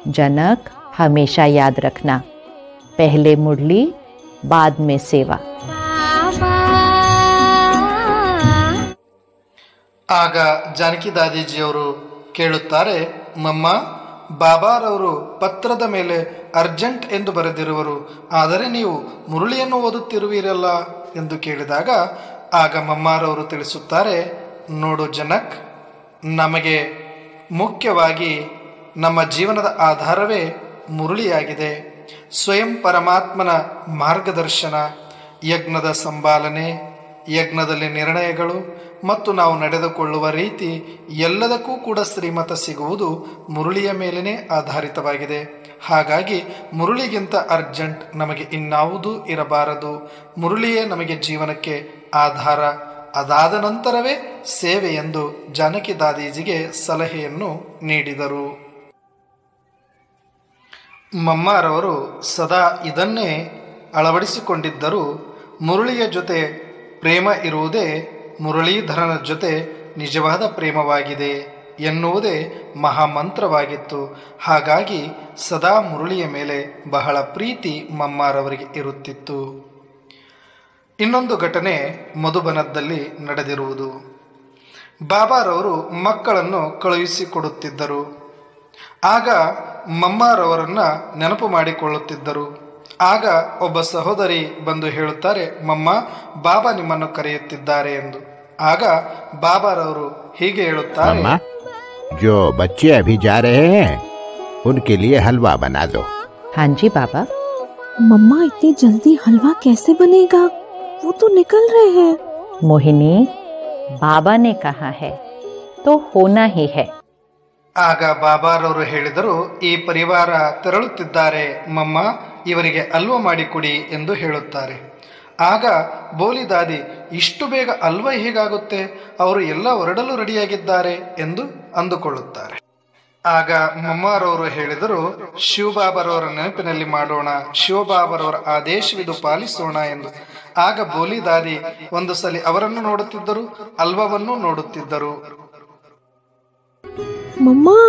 जनक, हमेशा याद रखना, पहले मुरली बाद में सेवा। ಆಗ ಜಾನಕಿ ದಾದೀಜಿಯವರು ಕೇಳುತ್ತಾರೆ, ಮಮ್ಮ, ಬಾಬಾರವರು ಪತ್ರದ ಮೇಲೆ ಅರ್ಜೆಂಟ್ ಎಂದು ಬರೆದಿರುವರು, ಆದರೆ ನೀವು ಮುರುಳಿಯನ್ನು ಓದುತ್ತಿರುವಿರಲ್ಲ ಎಂದು ಕೇಳಿದಾಗ ಆಗ ಮಮ್ಮಾರವರು ತಿಳಿಸುತ್ತಾರೆ, ನೋಡು ಜನಕ್, ನಮಗೆ ಮುಖ್ಯವಾಗಿ ನಮ್ಮ ಜೀವನದ ಆಧಾರವೇ ಮುರುಳಿಯಾಗಿದೆ. ಸ್ವಯಂ ಪರಮಾತ್ಮನ ಮಾರ್ಗದರ್ಶನ, ಯಜ್ಞದ ಸಂಪಾಲನೆ, ಯಜ್ಞದಲ್ಲಿ ನಿರ್ಣಯಗಳು ಮತ್ತು ನಾವು ನಡೆದುಕೊಳ್ಳುವ ರೀತಿ ಎಲ್ಲದಕ್ಕೂ ಕೂಡ ಶ್ರೀಮತ ಸಿಗುವುದು ಮುರುಳಿಯ ಮೇಲೇ ಆಧಾರಿತವಾಗಿದೆ. ಹಾಗಾಗಿ ಮುರುಳಿಗಿಂತ ಅರ್ಜೆಂಟ್ ನಮಗೆ ಇನ್ನಾವುದೂ ಇರಬಾರದು. ಮುರುಳಿಯೇ ನಮಗೆ ಜೀವನಕ್ಕೆ ಆಧಾರ, ಅದಾದ ನಂತರವೇ ಸೇವೆ ಎಂದು ಜಾನಕಿ ದಾದೀಜಿಗೆ ಸಲಹೆಯನ್ನು ನೀಡಿದರು. ಮಮ್ಮಾರವರು ಸದಾ ಇದನ್ನೇ ಅಳವಡಿಸಿಕೊಂಡಿದ್ದರು. ಮುರುಳಿಯ ಜೊತೆ ಪ್ರೇಮ ಇರುವುದೇ ಮುರಳೀಧರನ ಜೊತೆ ನಿಜವಾದ ಪ್ರೇಮವಾಗಿದೆ ಎನ್ನುವುದೇ ಮಹಾಮಂತ್ರವಾಗಿತ್ತು. ಹಾಗಾಗಿ ಸದಾ ಮುರುಳಿಯ ಮೇಲೆ ಬಹಳ ಪ್ರೀತಿ ಮಮ್ಮಾರವರಿಗೆ ಇರುತ್ತಿತ್ತು. ಇನ್ನೊಂದು ಘಟನೆ ಮಧುಬನದಲ್ಲಿ ನಡೆದಿರುವುದು. ಬಾಬಾರವರು ಮಕ್ಕಳನ್ನು ಕಳುಹಿಸಿಕೊಡುತ್ತಿದ್ದರು. ಆಗ ಮಮ್ಮಾರವರನ್ನು ನೆನಪು ಮಾಡಿಕೊಳ್ಳುತ್ತಿದ್ದರು. ಆಗ ಒಬ್ಬ ಸಹೋದರಿ ಬಂದು ಹೇಳುತ್ತಾರೆ, ಮಮ್ಮ, ಬಾಬಾ ನಿಮ್ಮನ್ನು ಕರೆಯುತ್ತಿದ್ದಾರೆ ಎಂದು. ಆಗ ಬಾಬಾರವರು ಹೀಗೆ ಹೇಳುತ್ತಾರೆ, जो बच्चे अभी जा रहे हैं उनके लिए हलवा बना दो। हाँ जी बाबा। मम्मा, इतनी जल्दी हलवा कैसे बनेगा, वो तो निकल रहे हैं। मोहिनी, बाबा ने कहा है तो होना ही है। ಆಗ ಬಾಬಾರವರು ಹೇಳಿದರು, ಈ ಪರಿವಾರ ತೆರಳುತ್ತಿದ್ದಾರೆ ಮಮ್ಮ, ಇವರಿಗೆ ಅಲ್ವ ಮಾಡಿಕೊಡಿ ಎಂದು ಹೇಳುತ್ತಾರೆ. ಆಗ ಬೋಲಿ ದಾದಿ, ಇಷ್ಟು ಬೇಗ ಅಲ್ವ ಹೇಗಾಗುತ್ತೆ, ಅವರು ಎಲ್ಲ ಹೊರಡಲು ರೆಡಿಯಾಗಿದ್ದಾರೆ ಎಂದು ಅಂದುಕೊಳ್ಳುತ್ತಾರೆ. ಆಗ ಮಮ್ಮಾರವರು ಹೇಳಿದರು, ಶಿವಬಾಬರವರ ನೆನಪಿನಲ್ಲಿ ಮಾಡೋಣ, ಶಿವಬಾಬರವರ ಆದೇಶವಿದು ಪಾಲಿಸೋಣ ಎಂದು. ಆಗ ಬೋಲಿ ದಾದಿ ಒಂದು ಸಲ ಅವರನ್ನು ನೋಡುತ್ತಿದ್ದರು, ಅಲ್ವವನ್ನು ನೋಡುತ್ತಿದ್ದರು. मम्मा,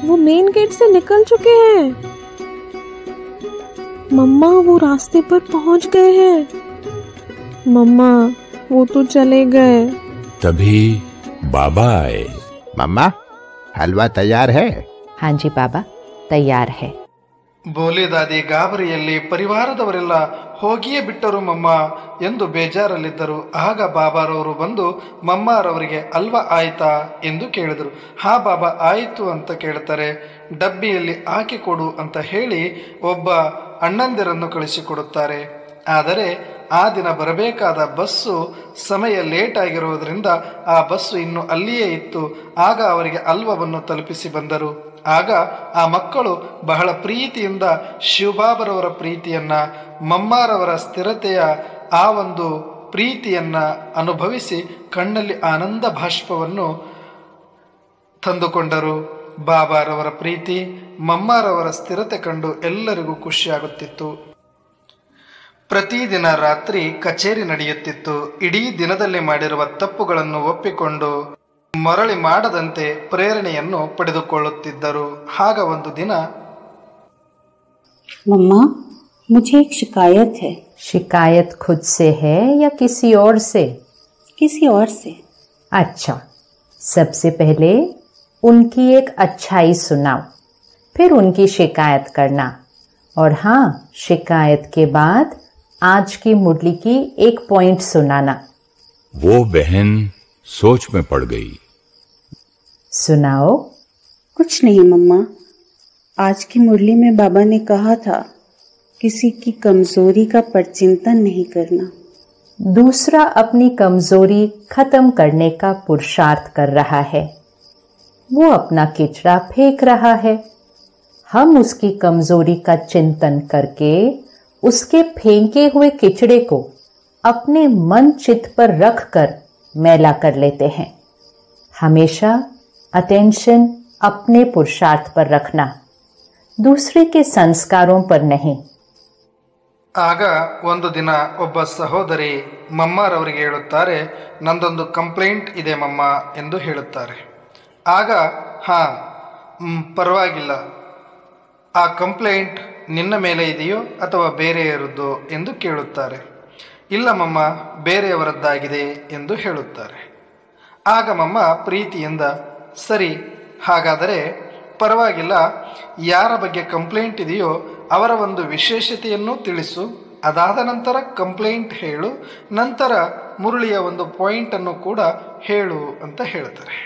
वो मेन गेट से निकल चुके हैं। मम्मा, वो रास्ते पर पहुंच गए हैं। मम्मा, वो तो चले गए। तभी बाबा आए। मम्मा, हलवा तैयार है? हाँ जी बाबा, तैयार है। ಬೋಲಿ ದಾದಿ ಗಾಬರಿಯಲ್ಲಿ ಪರಿವಾರದವರೆಲ್ಲ ಹೋಗಿಯೇ ಬಿಟ್ಟರು ಮಮ್ಮ ಎಂದು ಬೇಜಾರಲ್ಲಿದ್ದರು. ಆಗ ಬಾಬಾರವರು ಬಂದು ಮಮ್ಮಾರವರಿಗೆ ಅಲ್ವಾ ಆಯ್ತಾ ಎಂದು ಕೇಳಿದರು. ಹಾ ಬಾಬಾ ಆಯಿತು ಅಂತ ಕೇಳ್ತಾರೆ. ಡಬ್ಬಿಯಲ್ಲಿ ಹಾಕಿಕೊಡು ಅಂತ ಹೇಳಿ ಒಬ್ಬ ಅಣ್ಣಂದಿರನ್ನು ಕಳಿಸಿಕೊಡುತ್ತಾರೆ. ಆದರೆ ಆ ದಿನ ಬರಬೇಕಾದ ಬಸ್ಸು ಸಮಯ ಲೇಟ್ ಆಗಿರುವುದರಿಂದ ಆ ಬಸ್ಸು ಇನ್ನು ಅಲ್ಲಿಯೇ ಇತ್ತು. ಆಗ ಅವರಿಗೆ ಅಲ್ವವನ್ನು ತಲುಪಿಸಿ ಬಂದರು. ಆಗ ಆ ಮಕ್ಕಳು ಬಹಳ ಪ್ರೀತಿಯಿಂದ ಶಿವಬಾಬರವರ ಪ್ರೀತಿಯನ್ನ, ಮಮ್ಮಾರವರ ಸ್ಥಿರತೆಯ ಆ ಒಂದು ಪ್ರೀತಿಯನ್ನ ಅನುಭವಿಸಿ ಕಣ್ಣಲ್ಲಿ ಆನಂದ ಭಾಷ್ಪವನ್ನು ತಂದುಕೊಂಡರು. ಬಾಬಾರವರ ಪ್ರೀತಿ, ಮಮ್ಮಾರವರ ಸ್ಥಿರತೆ ಕಂಡು ಎಲ್ಲರಿಗೂ ಖುಷಿಯಾಗುತ್ತಿತ್ತು. ಪ್ರತಿದಿನ ರಾತ್ರಿ ಕಚೇರಿ ನಡೆಯುತ್ತಿತ್ತು. ಇಡೀ ದಿನದಲ್ಲಿ ಮಾಡಿರುವ ತಪ್ಪುಗಳನ್ನು ಒಪ್ಪಿಕೊಂಡು ಮರಳಿ ಮಾಡದಂತೆ ಪ್ರೇರಣೆಯನ್ನು ಪಡೆದುಕೊಳ್ಳುತ್ತಿದ್ದರು. ಆಗ ಒಂದು ದಿನ, मम्मा मुझे एक शिकायत है। शिकायत खुद से है या किसी और से? किसी और से। अच्छा, सबसे पहले उनकी एक अच्छाई सुनाओ, फिर उनकी शिकायत करना। और हाँ, शिकायत के बाद आज की मुरली की एक पॉइंट सुनाना। वो बहन सोच में पड़ गई। सुनाओ। कुछ नहीं मम्मा, आज की मुरली में बाबा ने कहा था किसी की कमजोरी का परचिंतन नहीं करना। दूसरा अपनी कमजोरी खत्म करने का पुरुषार्थ कर रहा है, वो अपना किचरा फेंक रहा है। हम उसकी कमजोरी का चिंतन करके उसके फेंके हुए किचड़े को अपने मन चित्त पर रख कर मैला कर लेते हैं। हमेशा अटेंशन अपने पुरुषार्थ पर रखना, दूसरे के संस्कारों पर नहीं। ಆಗ ಒಂದು ದಿನ ಒಬ್ಬ ಸಹೋದರಿ ಮಮ್ಮಾರವರಿಗೆ ಹೇಳುತ್ತಾರೆ, ನಂದೊಂದು ಕಂಪ್ಲೇಂಟ್ ಇದೆ ಮಮ್ಮ ಎಂದು ಹೇಳುತ್ತಾರೆ. ಆಗ ಹಾ ಪರವಾಗಿಲ್ಲ, ಆ ಕಂಪ್ಲೇಂಟ್ ನಿನ್ನ ಮೇಲೆ ಇದೆಯೋ ಅಥವಾ ಬೇರೆಯವರದ್ದು ಎಂದು ಕೇಳುತ್ತಾರೆ. ಇಲ್ಲ ಮಮ್ಮ, ಬೇರೆಯವರದ್ದಾಗಿದೆ ಎಂದು ಹೇಳುತ್ತಾರೆ. ಆಗ ಮಮ್ಮ ಪ್ರೀತಿಯಿಂದ, ಸರಿ ಹಾಗಾದರೆ ಪರವಾಗಿಲ್ಲ, ಯಾರ ಬಗ್ಗೆ ಕಂಪ್ಲೇಂಟ್ ಇದೆಯೋ ಅವರ ಒಂದು ವಿಶೇಷತೆಯನ್ನು ತಿಳಿಸು, ಅದಾದ ನಂತರ ಕಂಪ್ಲೇಂಟ್ ಹೇಳು, ನಂತರ ಮುರಳಿಯ ಒಂದು ಪಾಯಿಂಟನ್ನು ಕೂಡ ಹೇಳು ಅಂತ ಹೇಳ್ತಾರೆ.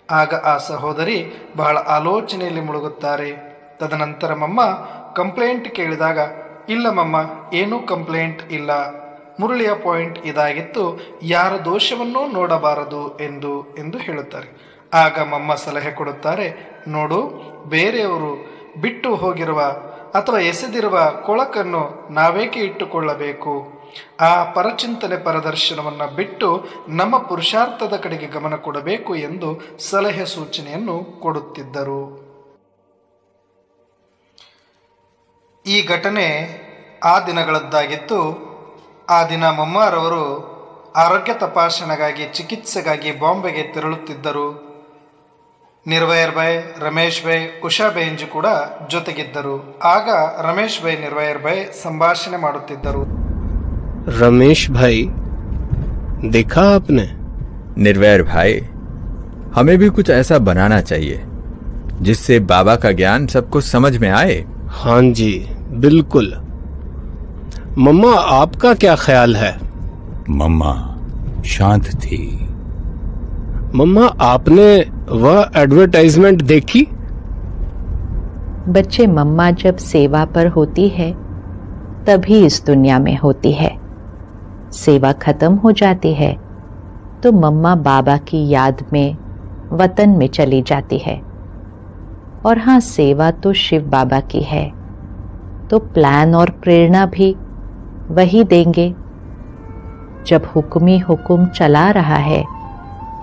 ಆಗ ಆ ಸಹೋದರಿ ಬಹಳ ಆಲೋಚನೆಯಲ್ಲಿ ಮುಳುಗುತ್ತಾರೆ. ತದನಂತರ ಮಮ್ಮ ಕಂಪ್ಲೇಂಟ್ ಕೇಳಿದಾಗ, ಇಲ್ಲ ಮಮ್ಮ, ಏನೂ ಕಂಪ್ಲೇಂಟ್ ಇಲ್ಲ, ಮುರಳಿಯ ಪಾಯಿಂಟ್ ಇದಾಗಿತ್ತು, ಯಾರ ದೋಷವನ್ನೂ ನೋಡಬಾರದು ಎಂದು ಹೇಳುತ್ತಾರೆ. ಆಗ ಮಮ್ಮ ಸಲಹೆ ಕೊಡುತ್ತಾರೆ, ನೋಡು, ಬೇರೆಯವರು ಬಿಟ್ಟು ಹೋಗಿರುವ ಅಥವಾ ಎಸೆದಿರುವ ಕೊಳಕನ್ನು ನಾವೇಕೆ ಇಟ್ಟುಕೊಳ್ಳಬೇಕು? ಆ ಪರಚಿಂತನೆ ಪರದರ್ಶನವನ್ನು ಬಿಟ್ಟು ನಮ್ಮ ಪುರುಷಾರ್ಥದ ಕಡೆಗೆ ಗಮನ ಕೊಡಬೇಕು ಎಂದು ಸಲಹೆ ಸೂಚನೆಯನ್ನು ಕೊಡುತ್ತಿದ್ದರು. ಈ ಘಟನೆ ಆ ದಿನಗಳದ್ದಾಗಿತ್ತು. ಆ ದಿನ ಮಮ್ಮಾರವರು ಆರೋಗ್ಯ ತಪಾಸಣೆಗಾಗಿ ಚಿಕಿತ್ಸೆಗಾಗಿ ಬಾಂಬೆಗೆ ತೆರಳುತ್ತಿದ್ದರು. ನಿರ್ವಯರ್ ಭಾಯ್, ರಮೇಶ್ ಭಾಯ್, ಉಷಾ ಬೇಂಜಿ ಕೂಡ ಜೊತೆಗಿದ್ದರು. ಆಗ ರಮೇಶ್ ಭಾಯ್ ನಿರ್ವಯರ್ ಭಾಯ್ ಸಂಭಾಷಣೆ ಮಾಡುತ್ತಿದ್ದರು. रमेश भाई, देखा आपने? निर्वैर भाई, हमें भी कुछ ऐसा बनाना चाहिए जिससे बाबा का ज्ञान सबको समझ में आए। हाँ जी, बिल्कुल। मम्मा, आपका क्या ख्याल है? मम्मा शांत थी। मम्मा, आपने वह एडवर्टाइजमेंट देखी? बच्चे, मम्मा जब सेवा पर होती है तभी इस दुनिया में होती है। सेवा खत्म हो जाती है तो मम्मा बाबा की याद में वतन में चली जाती है। और हाँ, सेवा तो शिव बाबा की है, तो प्लान और प्रेरणा भी वही देंगे। जब हुक्म ही हुक्म चला रहा है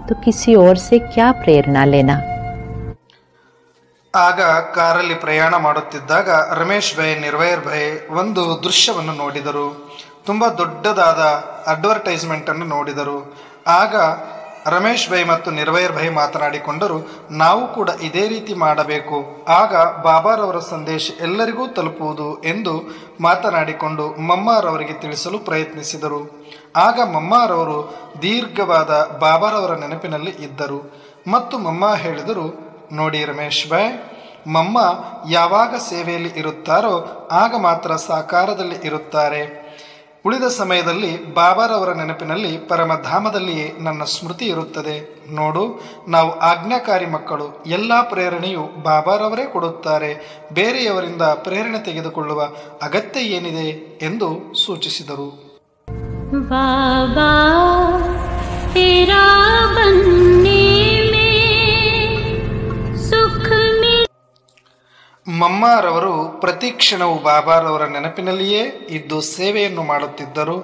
तो किसी और से क्या प्रेरणा लेना। ಆಗ ಕಾರಲ್ಲಿ ಪ್ರಯಾಣ ಮಾಡುತ್ತಿದ್ದಾಗ ರಮೇಶ್ ಭಾಯ್ ನಿರ್ವಯರ್ ಭಾಯ್ ಒಂದು ದೃಶ್ಯವನ್ನು ನೋಡಿದರು. ತುಂಬ ದೊಡ್ಡದಾದ ಅಡ್ವರ್ಟೈಸ್ಮೆಂಟ್ ಅನ್ನು ನೋಡಿದರು. ಆಗ ರಮೇಶ್ ಭಾಯ್ ಮತ್ತು ನಿರ್ವಯರ್ ಭಾಯ್ ಮಾತನಾಡಿಕೊಂಡರು, ನಾವು ಕೂಡ ಇದೇ ರೀತಿ ಮಾಡಬೇಕು, ಆಗ ಬಾಬಾರವರ ಸಂದೇಶ ಎಲ್ಲರಿಗೂ ತಲುಪುವುದು ಎಂದು ಮಾತನಾಡಿಕೊಂಡು ಮಮ್ಮಾರವರಿಗೆ ತಿಳಿಸಲು ಪ್ರಯತ್ನಿಸಿದರು. ಆಗ ಮಮ್ಮಾರವರು ದೀರ್ಘವಾದ ಬಾಬಾರವರ ನೆನಪಿನಲ್ಲಿ ಇದ್ದರು ಮತ್ತು ಮಮ್ಮ ಹೇಳಿದರು, ನೋಡಿ ರಮೇಶ್ ಭಾಯ್, ಮಮ್ಮ ಯಾವಾಗ ಸೇವೆಯಲ್ಲಿ ಇರುತ್ತಾರೋ ಆಗ ಮಾತ್ರ ಸಾಕಾರದಲ್ಲಿ ಇರುತ್ತಾರೆ. ಉಳಿದ ಸಮಯದಲ್ಲಿ ಬಾಬಾರವರ ನೆನಪಿನಲ್ಲಿ ಪರಮಧಾಮದಲ್ಲಿಯೇ ನನ್ನ ಸ್ಮೃತಿ ಇರುತ್ತದೆ. ನೋಡು, ನಾವು ಆಜ್ಞಾಕಾರಿ ಮಕ್ಕಳು. ಎಲ್ಲ ಪ್ರೇರಣೆಯು ಬಾಬಾರವರೇ ಕೊಡುತ್ತಾರೆ. ಬೇರೆಯವರಿಂದ ಪ್ರೇರಣೆ ತೆಗೆದುಕೊಳ್ಳುವ ಅಗತ್ಯ ಏನಿದೆ ಎಂದು ಸೂಚಿಸಿದರು. ಬಾಬಾ तेरा बनने में सुख मिल ಮಮ್ಮಾರವರು ಪ್ರತಿ ಕ್ಷಣವೂ ಬಾಬಾರವರ ನೆನಪಿನಲ್ಲಿಯೇ ಇದ್ದು ಸೇವೆಯನ್ನು ಮಾಡುತ್ತಿದ್ದರು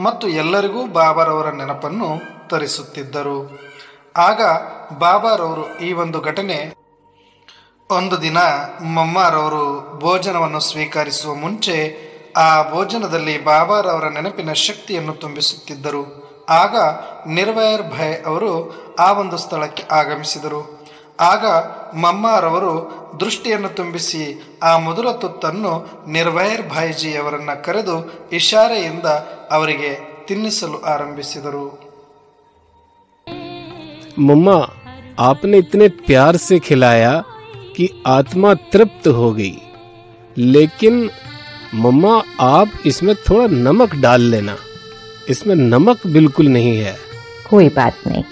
ಮತ್ತು ಎಲ್ಲರಿಗೂ ಬಾಬಾರವರ ನೆನಪನ್ನು ತರಿಸುತ್ತಿದ್ದರು. ಆಗ ಬಾಬಾರವರು ಈ ಒಂದು ಘಟನೆ, ಒಂದು ದಿನ ಮಮ್ಮಾರವರು ಭೋಜನವನ್ನು ಸ್ವೀಕರಿಸುವ ಮುಂಚೆ ಆ ಭೋಜನದಲ್ಲಿ ಬಾಬಾರವರ ನೆನಪಿನ ಶಕ್ತಿಯನ್ನು ತುಂಬಿಸುತ್ತಿದ್ದರು. ಆಗ ನಿರ್ವೈರ್ ಭಾಯ್ ಅವರು ಆ ಒಂದು ಸ್ಥಳಕ್ಕೆ ಆಗಮಿಸಿದರು. ಆಗ ಮಮ್ಮಾರವರು ದೃಷ್ಟಿಯನ್ನು ತುಂಬಿಸಿ ಆ ಮೊದಲ ತುತ್ತನ್ನು ನಿರ್ವೈರ್ ಭಾಯ್ಜಿ ಅವರನ್ನು ಕರೆದು ಇಶಾರೆಯಿಂದ ಅವರಿಗೆ ತಿನ್ನಿಸಲು ಆರಂಭಿಸಿದರು. मम्मा, आपने इतने प्यार से खिलाया कि आत्मा तृप्त हो गई, लेकिन मम्मा आप इसमें थोड़ा नमक डाल लेना, इसमें नमक बिल्कुल नहीं है। कोई बात नहीं,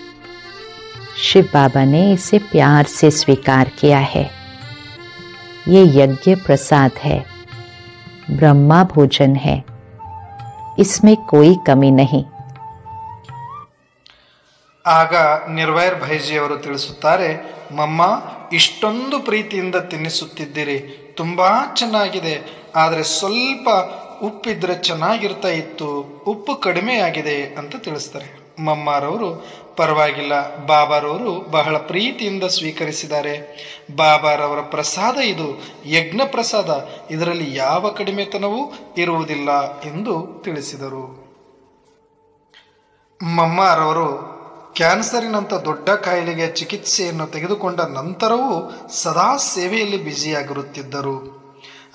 शिव बाबा ने इसे प्यार से स्वीकार किया है। ये यज्ञ प्रसाद है, ब्रह्मा भोजन है, इसमें कोई कमी नहीं। ಆಗ ನಿರ್ವೈರ್ ಭೈಜಿ ಅವರು ತಿಳಿಸುತ್ತಾರೆ, ಮಮ್ಮ, ಇಷ್ಟೊಂದು ಪ್ರೀತಿಯಿಂದ ತಿನ್ನಿಸುತ್ತಿದ್ದೀರಿ, ತುಂಬಾ ಚೆನ್ನಾಗಿದೆ, ಆದರೆ ಸ್ವಲ್ಪ ಉಪ್ಪಿದ್ರೆ ಚೆನ್ನಾಗಿರ್ತಾ ಇತ್ತು, ಉಪ್ಪು ಕಡಿಮೆಯಾಗಿದೆ ಅಂತ ತಿಳಿಸ್ತಾರೆ. ಮಮ್ಮಾರವರು, ಪರವಾಗಿಲ್ಲ, ಬಾಬಾರವರು ಬಹಳ ಪ್ರೀತಿಯಿಂದ ಸ್ವೀಕರಿಸಿದ್ದಾರೆ. ಬಾಬಾರವರ ಪ್ರಸಾದ ಇದು, ಯಜ್ಞ ಪ್ರಸಾದ, ಇದರಲ್ಲಿ ಯಾವ ಕಡಿಮೆತನವೂ ಇರುವುದಿಲ್ಲ ಎಂದು ತಿಳಿಸಿದರು. ಮಮ್ಮಾರವರು ಕ್ಯಾನ್ಸರಿನಂಥ ದೊಡ್ಡ ಕಾಯಿಲೆಗೆ ಚಿಕಿತ್ಸೆಯನ್ನು ತೆಗೆದುಕೊಂಡ ನಂತರವೂ ಸದಾ ಸೇವೆಯಲ್ಲಿ ಬ್ಯುಸಿಯಾಗಿರುತ್ತಿದ್ದರು.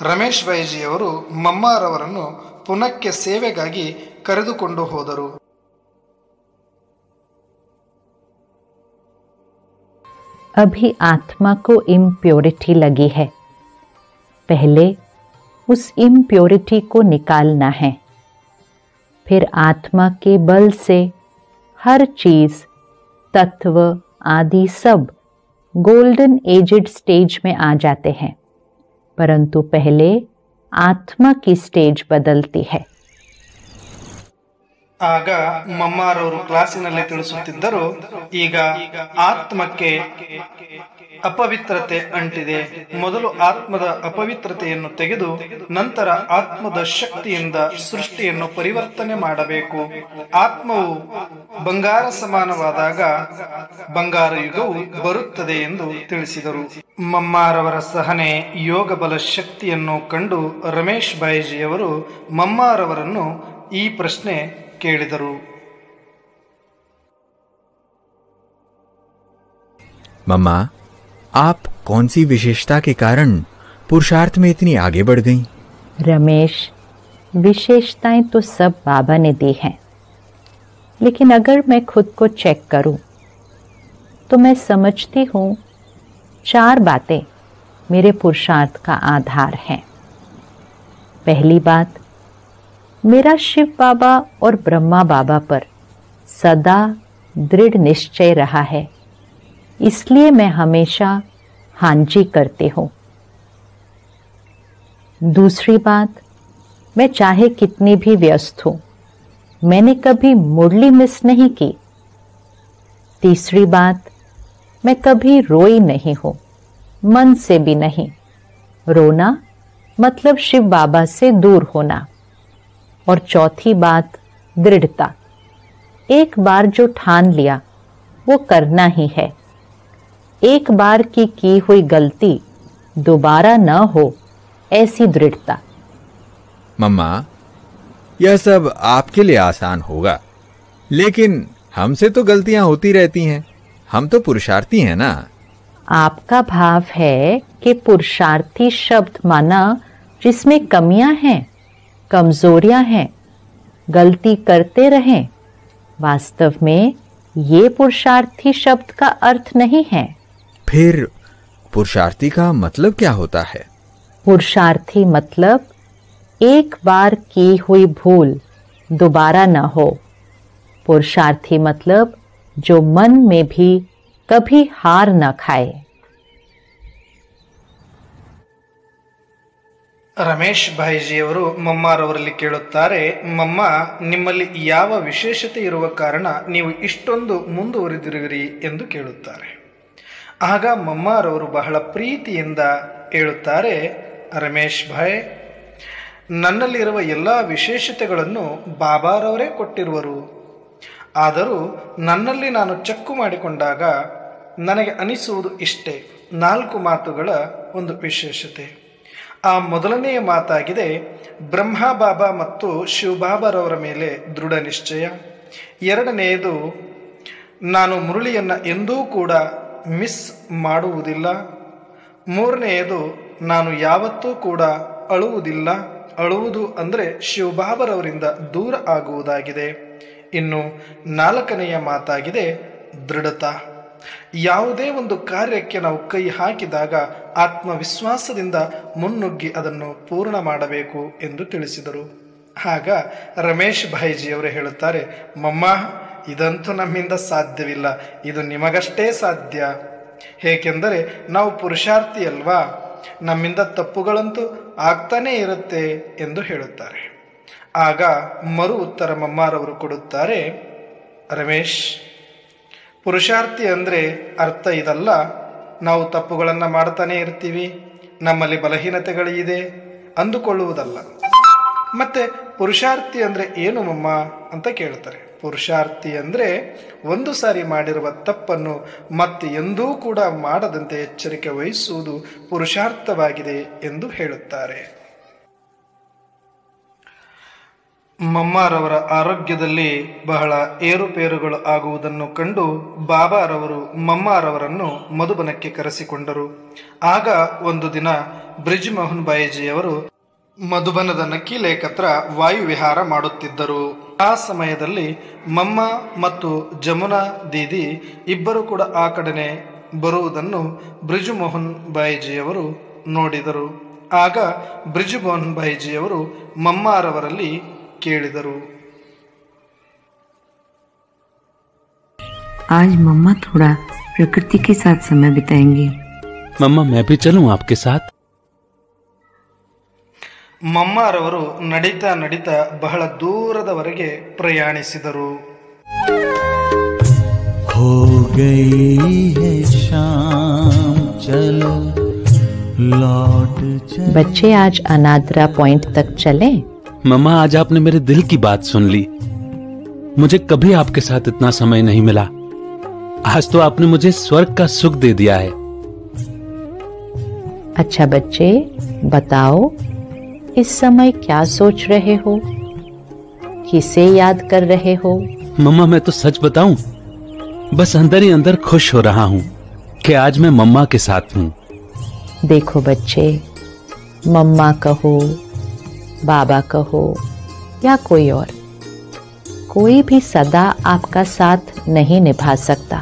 ರಮೇಶ್ ಭಾಯ್ಜಿಯವರು ಮಮ್ಮಾರವರನ್ನು ಪುನಃಕ್ಕೆ ಸೇವೆಗಾಗಿ ಕರೆದುಕೊಂಡು ಹೋದರು. अभी आत्मा को इम्प्योरिटी लगी है, पहले उस इम्प्योरिटी को निकालना है, फिर आत्मा के बल से हर चीज, तत्व आदि सब गोल्डन एजेड स्टेज में आ जाते हैं, परंतु पहले आत्मा की स्टेज बदलती है. ಆಗ ಮಮ್ಮಾರವರು ಕ್ಲಾಸಿನಲ್ಲಿ ತಿಳಿಸುತ್ತಿದ್ದರು, ಈಗ ಆತ್ಮಕ್ಕೆ ಅಪವಿತ್ರತೆ ಅಂಟಿದೆ, ಮೊದಲು ಆತ್ಮದ ಅಪವಿತ್ರತೆಯನ್ನು ತೆಗೆದು ನಂತರ ಆತ್ಮದ ಶಕ್ತಿಯಿಂದ ಸೃಷ್ಟಿಯನ್ನು ಪರಿವರ್ತನೆ ಮಾಡಬೇಕು. ಆತ್ಮವು ಬಂಗಾರ ಸಮಾನವಾದಾಗ ಬಂಗಾರ ಯುಗವು ಬರುತ್ತದೆ ಎಂದು ತಿಳಿಸಿದರು. ಮಮ್ಮಾರವರ ಸಹನೆ, ಯೋಗ ಬಲ ಶಕ್ತಿಯನ್ನು ಕಂಡು ರಮೇಶ್ ಭಾಯ್ಜಿಯವರು ಮಮ್ಮಾರವರನ್ನು ಈ ಪ್ರಶ್ನೆ ಕೇಳಿದರು. मम्मा, आप कौन सी विशेषता के कारण पुरुषार्थ में इतनी आगे बढ़ गईं? रमेश, विशेषताएं तो सब बाबा ने दी हैं, लेकिन अगर मैं खुद को चेक करूं तो मैं समझती हूं 4 बातें मेरे पुरुषार्थ का आधार हैं. पहली बात, मेरा शिव बाबा और ब्रह्मा बाबा पर सदा दृढ़ निश्चय रहा है, इसलिए मैं हमेशा हांजी करती हूँ. दूसरी बात, मैं चाहे कितनी भी व्यस्त हूँ, मैंने कभी मुरली मिस नहीं की. तीसरी बात, मैं कभी रोई नहीं हूँ, मन से भी नहीं. रोना मतलब शिव बाबा से दूर होना. और चौथी बात, दृढ़ता. एक बार जो ठान लिया वो करना ही है. एक बार की हुई गलती दोबारा न हो, ऐसी दृढ़ता. मम्मा, यह सब आपके लिए आसान होगा, लेकिन हमसे तो गलतियां होती रहती हैं, हम तो पुरुषार्थी हैं ना. आपका भाव है कि पुरुषार्थी शब्द माना जिसमें कमियां हैं, कमजोरियां हैं, गलती करते रहें. वास्तव में ये पुरुषार्थी शब्द का अर्थ नहीं है. फिर पुरुषार्थी का मतलब क्या होता है? पुरुषार्थी मतलब एक बार की हुई भूल दोबारा न हो। पुरुषार्थी मतलब जो मन में भी कभी हार न खाए। ರಮೇಶ್ ಭಾಯಿಜಿಯವರು ಮಮ್ಮಾರವರಲ್ಲಿ ಕೇಳುತ್ತಾರೆ, ಮಮ್ಮ, ನಿಮ್ಮಲ್ಲಿ ಯಾವ ವಿಶೇಷತೆ ಇರುವ ಕಾರಣ ನೀವು ಇಷ್ಟೊಂದು ಮುಂದುವರಿದಿರುವಿರಿ ಎಂದು ಕೇಳುತ್ತಾರೆ. ಆಗ ಮಮ್ಮಾರವರು ಬಹಳ ಪ್ರೀತಿಯಿಂದ ಹೇಳುತ್ತಾರೆ, ರಮೇಶ್ ಭಾಯ್, ನನ್ನಲ್ಲಿರುವ ಎಲ್ಲ ವಿಶೇಷತೆಗಳನ್ನು ಬಾಬಾರವರೇ ಕೊಟ್ಟಿರುವರು. ಆದರೂ ನನ್ನಲ್ಲಿ ನಾನು ಚೆಕ್ಕು ಮಾಡಿಕೊಂಡಾಗ ನನಗೆ ಅನಿಸುವುದು ಇಷ್ಟೇ, 4 ಮಾತುಗಳ ಒಂದು ವಿಶೇಷತೆ. ಆ ಮೊದಲನೆಯ ಮಾತಾಗಿದೆ, ಬ್ರಹ್ಮ ಬಾಬಾ ಮತ್ತು ಶಿವಬಾಬಾರವರ ಮೇಲೆ ದೃಢ ನಿಶ್ಚಯ. ಎರಡನೆಯದು, ನಾನು ಮುರಳಿಯನ್ನು ಎಂದೂ ಕೂಡ ಮಿಸ್ ಮಾಡುವುದಿಲ್ಲ. ಮೂರನೆಯದು, ನಾನು ಯಾವತ್ತೂ ಕೂಡ ಅಳುವುದಿಲ್ಲ. ಅಳುವುದು ಅಂದರೆ ಶಿವಬಾಬಾರವರಿಂದ ದೂರ ಆಗುವುದಾಗಿದೆ. ಇನ್ನು 4ನೆಯ ಮಾತಾಗಿದೆ ದೃಢತಾ. ಯಾವುದೇ ಒಂದು ಕಾರ್ಯಕ್ಕೆ ನಾವು ಕೈ ಹಾಕಿದಾಗ ಆತ್ಮವಿಶ್ವಾಸದಿಂದ ಮುನ್ನುಗ್ಗಿ ಅದನ್ನು ಪೂರ್ಣ ಮಾಡಬೇಕು ಎಂದು ತಿಳಿಸಿದರು. ಆಗ ರಮೇಶ್ ಭಾಯಿಜಿಯವರು ಹೇಳುತ್ತಾರೆ, ಮಮ್ಮ, ಇದಂತೂ ನಮ್ಮಿಂದ ಸಾಧ್ಯವಿಲ್ಲ, ಇದು ನಿಮಗಷ್ಟೇ ಸಾಧ್ಯ. ಏಕೆಂದರೆ ನಾವು ಪುರುಷಾರ್ಥಿ ಅಲ್ವಾ, ನಮ್ಮಿಂದ ತಪ್ಪುಗಳಂತೂ ಆಗ್ತಾನೇ ಇರುತ್ತೆ ಎಂದು ಹೇಳುತ್ತಾರೆ. ಆಗ ಮರು ಉತ್ತರ ಮಮ್ಮಾರವರು ಕೊಡುತ್ತಾರೆ, ರಮೇಶ್, ಪುರುಷಾರ್ಥಿ ಅಂದರೆ ಅರ್ಥ ಇದಲ್ಲ, ನಾವು ತಪ್ಪುಗಳನ್ನು ಮಾಡ್ತಾನೆ ಇರ್ತೀವಿ, ನಮ್ಮಲ್ಲಿ ಬಲಹೀನತೆಗಳಿದೆ ಅಂದುಕೊಳ್ಳುವುದಲ್ಲ. ಮತ್ತೆ ಪುರುಷಾರ್ಥಿ ಅಂದರೆ ಏನು ಮಮ್ಮ ಅಂತ ಕೇಳ್ತಾರೆ. ಪುರುಷಾರ್ಥಿ ಅಂದರೆ ಒಂದು ಸಾರಿ ಮಾಡಿರುವ ತಪ್ಪನ್ನು ಮತ್ತೆ ಎಂದೂ ಕೂಡ ಮಾಡದಂತೆ ಎಚ್ಚರಿಕೆ ವಹಿಸುವುದು ಪುರುಷಾರ್ಥವಾಗಿದೆ ಎಂದು ಹೇಳುತ್ತಾರೆ. ಮಮ್ಮಾರವರ ಆರೋಗ್ಯದಲ್ಲಿ ಬಹಳ ಏರುಪೇರುಗಳು ಆಗುವುದನ್ನು ಕಂಡು ಬಾಬಾರವರು ಮಮ್ಮಾರವರನ್ನು ಮಧುಬನಕ್ಕೆ ಕರೆಸಿಕೊಂಡರು. ಆಗ ಒಂದು ದಿನ ಬ್ರಿಜ್ಮೋಹನ್ ಬಾಯಿಜಿಯವರು ಮಧುಬನದ ನಕೀಲೇಕ್ ಹತ್ರ ವಾಯುವಿಹಾರ ಮಾಡುತ್ತಿದ್ದರು. ಆ ಸಮಯದಲ್ಲಿ ಮಮ್ಮ ಮತ್ತು ಜಮುನಾ ದೀದಿ ಇಬ್ಬರು ಕೂಡ ಆ ಕಡೆನೆ ಬರುವುದನ್ನು ಬ್ರಿಜ್ಮೋಹನ್ ಬಾಯಿಜಿಯವರು ನೋಡಿದರು. ಆಗ ಬ್ರಿಜ್ಮೋಹನ್ ಬಾಯಿಜಿಯವರು ಮಮ್ಮಾರವರಲ್ಲಿ ಕೇಳಿದರು, आज मम्मा थोड़ा प्रकृति के साथ समय बिताएंगे। मम्मा, मैं भी चलूं आपके साथ? ಮಮ್ಮಾರವರು ನಡೀತಾ ನಡೀತಾ ಬಹಳ ದೂರದವರೆಗೆ ಪ್ರಯಾಣಿಸಿದರು. हो गई है शाम, चलो लौट चले। बच्चे, आज अनाद्रा पॉइंट तक चलें? मम्मा, आज आपने मेरे दिल की बात सुन ली। मुझे कभी आपके साथ इतना समय नहीं मिला। आज तो आपने मुझे स्वर्ग का सुख दे दिया है। अच्छा बच्चे, बताओ इस समय क्या सोच रहे हो, किसे याद कर रहे हो? मम्मा, मैं तो सच बताऊं, बस अंदर ही अंदर खुश हो रहा हूं कि आज मैं मम्मा के साथ हूं। देखो बच्चे, मम्मा कहो, बाबा कहो या कोई और, कोई भी सदा आपका साथ नहीं निभा सकता।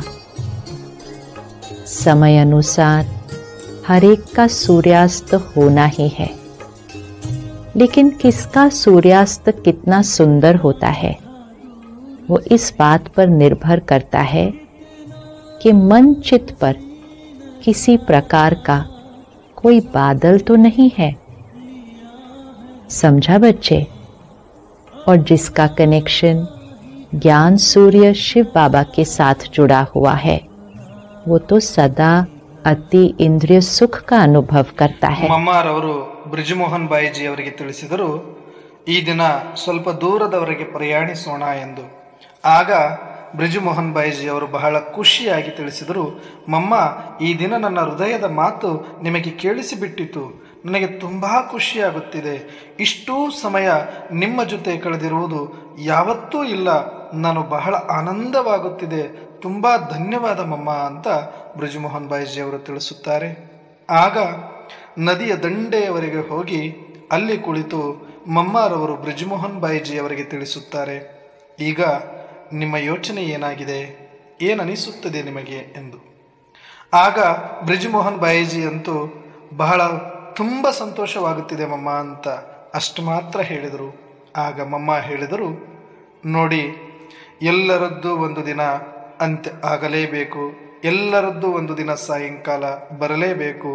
समय अनुसार हर एक का सूर्यास्त होना ही है, लेकिन किसका सूर्यास्त कितना सुंदर होता है वो इस बात पर निर्भर करता है कि मन चित्त पर किसी प्रकार का कोई बादल तो नहीं है। समझा बच्चे? और जिसका कनेक्शन ज्ञान सूर्य शिव बाबा के साथ जुड़ा हुआ है वो तो सदा अति इंद्रिय सुख का अनुभव करता है. ಮಮ್ಮಾರವರು ಬ್ರಿಜ್ಮೋಹನ್ ಬಾಯಿಜಿ ಅವರಿಗೆ ತಿಳಿಸಿದರು, ಈ ದಿನ ಸ್ವಲ್ಪ ದೂರದವರೆಗೆ ಪ್ರಯಾಣಿಸೋಣ ಎಂದು. ಆಗ ಬ್ರಿಜ್ಮೋಹನ್ ಬಾಯಿಜಿ ಅವರು ಬಹಳ ಖುಷಿಯಾಗಿ ತಿಳಿಸಿದರು, ಮಮ್ಮ, ಈ ದಿನ ನನ್ನ ಹೃದಯದ ಮಾತು ನಿಮಗೆ ಕೇಳಿಸಿಬಿಟ್ಟಿತು. ನನಗೆ ತುಂಬ ಖುಷಿಯಾಗುತ್ತಿದೆ. ಇಷ್ಟೂ ಸಮಯ ನಿಮ್ಮ ಜೊತೆ ಕಳೆದಿರುವುದು ಯಾವತ್ತೂ ಇಲ್ಲ. ನಾನು ಬಹಳ ಆನಂದವಾಗುತ್ತಿದೆ. ತುಂಬ ಧನ್ಯವಾದ ಮಮ್ಮ ಅಂತ ಬ್ರಿಜ್ಮೋಹನ್ ಬಾಯಿಜಿ ಅವರು ತಿಳಿಸುತ್ತಾರೆ. ಆಗ ನದಿಯ ದಂಡೆಯವರೆಗೆ ಹೋಗಿ ಅಲ್ಲಿ ಕುಳಿತು ಮಮ್ಮಾರವರು ಬ್ರಿಜ್ಮೋಹನ್ ಬಾಯಿಜಿ ಅವರಿಗೆ ತಿಳಿಸುತ್ತಾರೆ, ಈಗ ನಿಮ್ಮ ಯೋಚನೆ ಏನಾಗಿದೆ, ಏನನಿಸುತ್ತದೆ ನಿಮಗೆ ಎಂದು. ಆಗ ಬ್ರಿಜ್ಮೋಹನ್ ಬಾಯಿಜಿ ಅಂತೂ ಬಹಳ ತುಂಬ ಸಂತೋಷವಾಗುತ್ತಿದೆ ಮಮ್ಮ ಅಂತ ಅಷ್ಟು ಮಾತ್ರ ಹೇಳಿದರು. ಆಗ ಮಮ್ಮ ಹೇಳಿದರು, ನೋಡಿ, ಎಲ್ಲರದ್ದು ಒಂದು ದಿನ ಅಂತ್ಯ ಆಗಲೇಬೇಕು, ಎಲ್ಲರದ್ದು ಒಂದು ದಿನ ಸಾಯಂಕಾಲ ಬರಲೇಬೇಕು.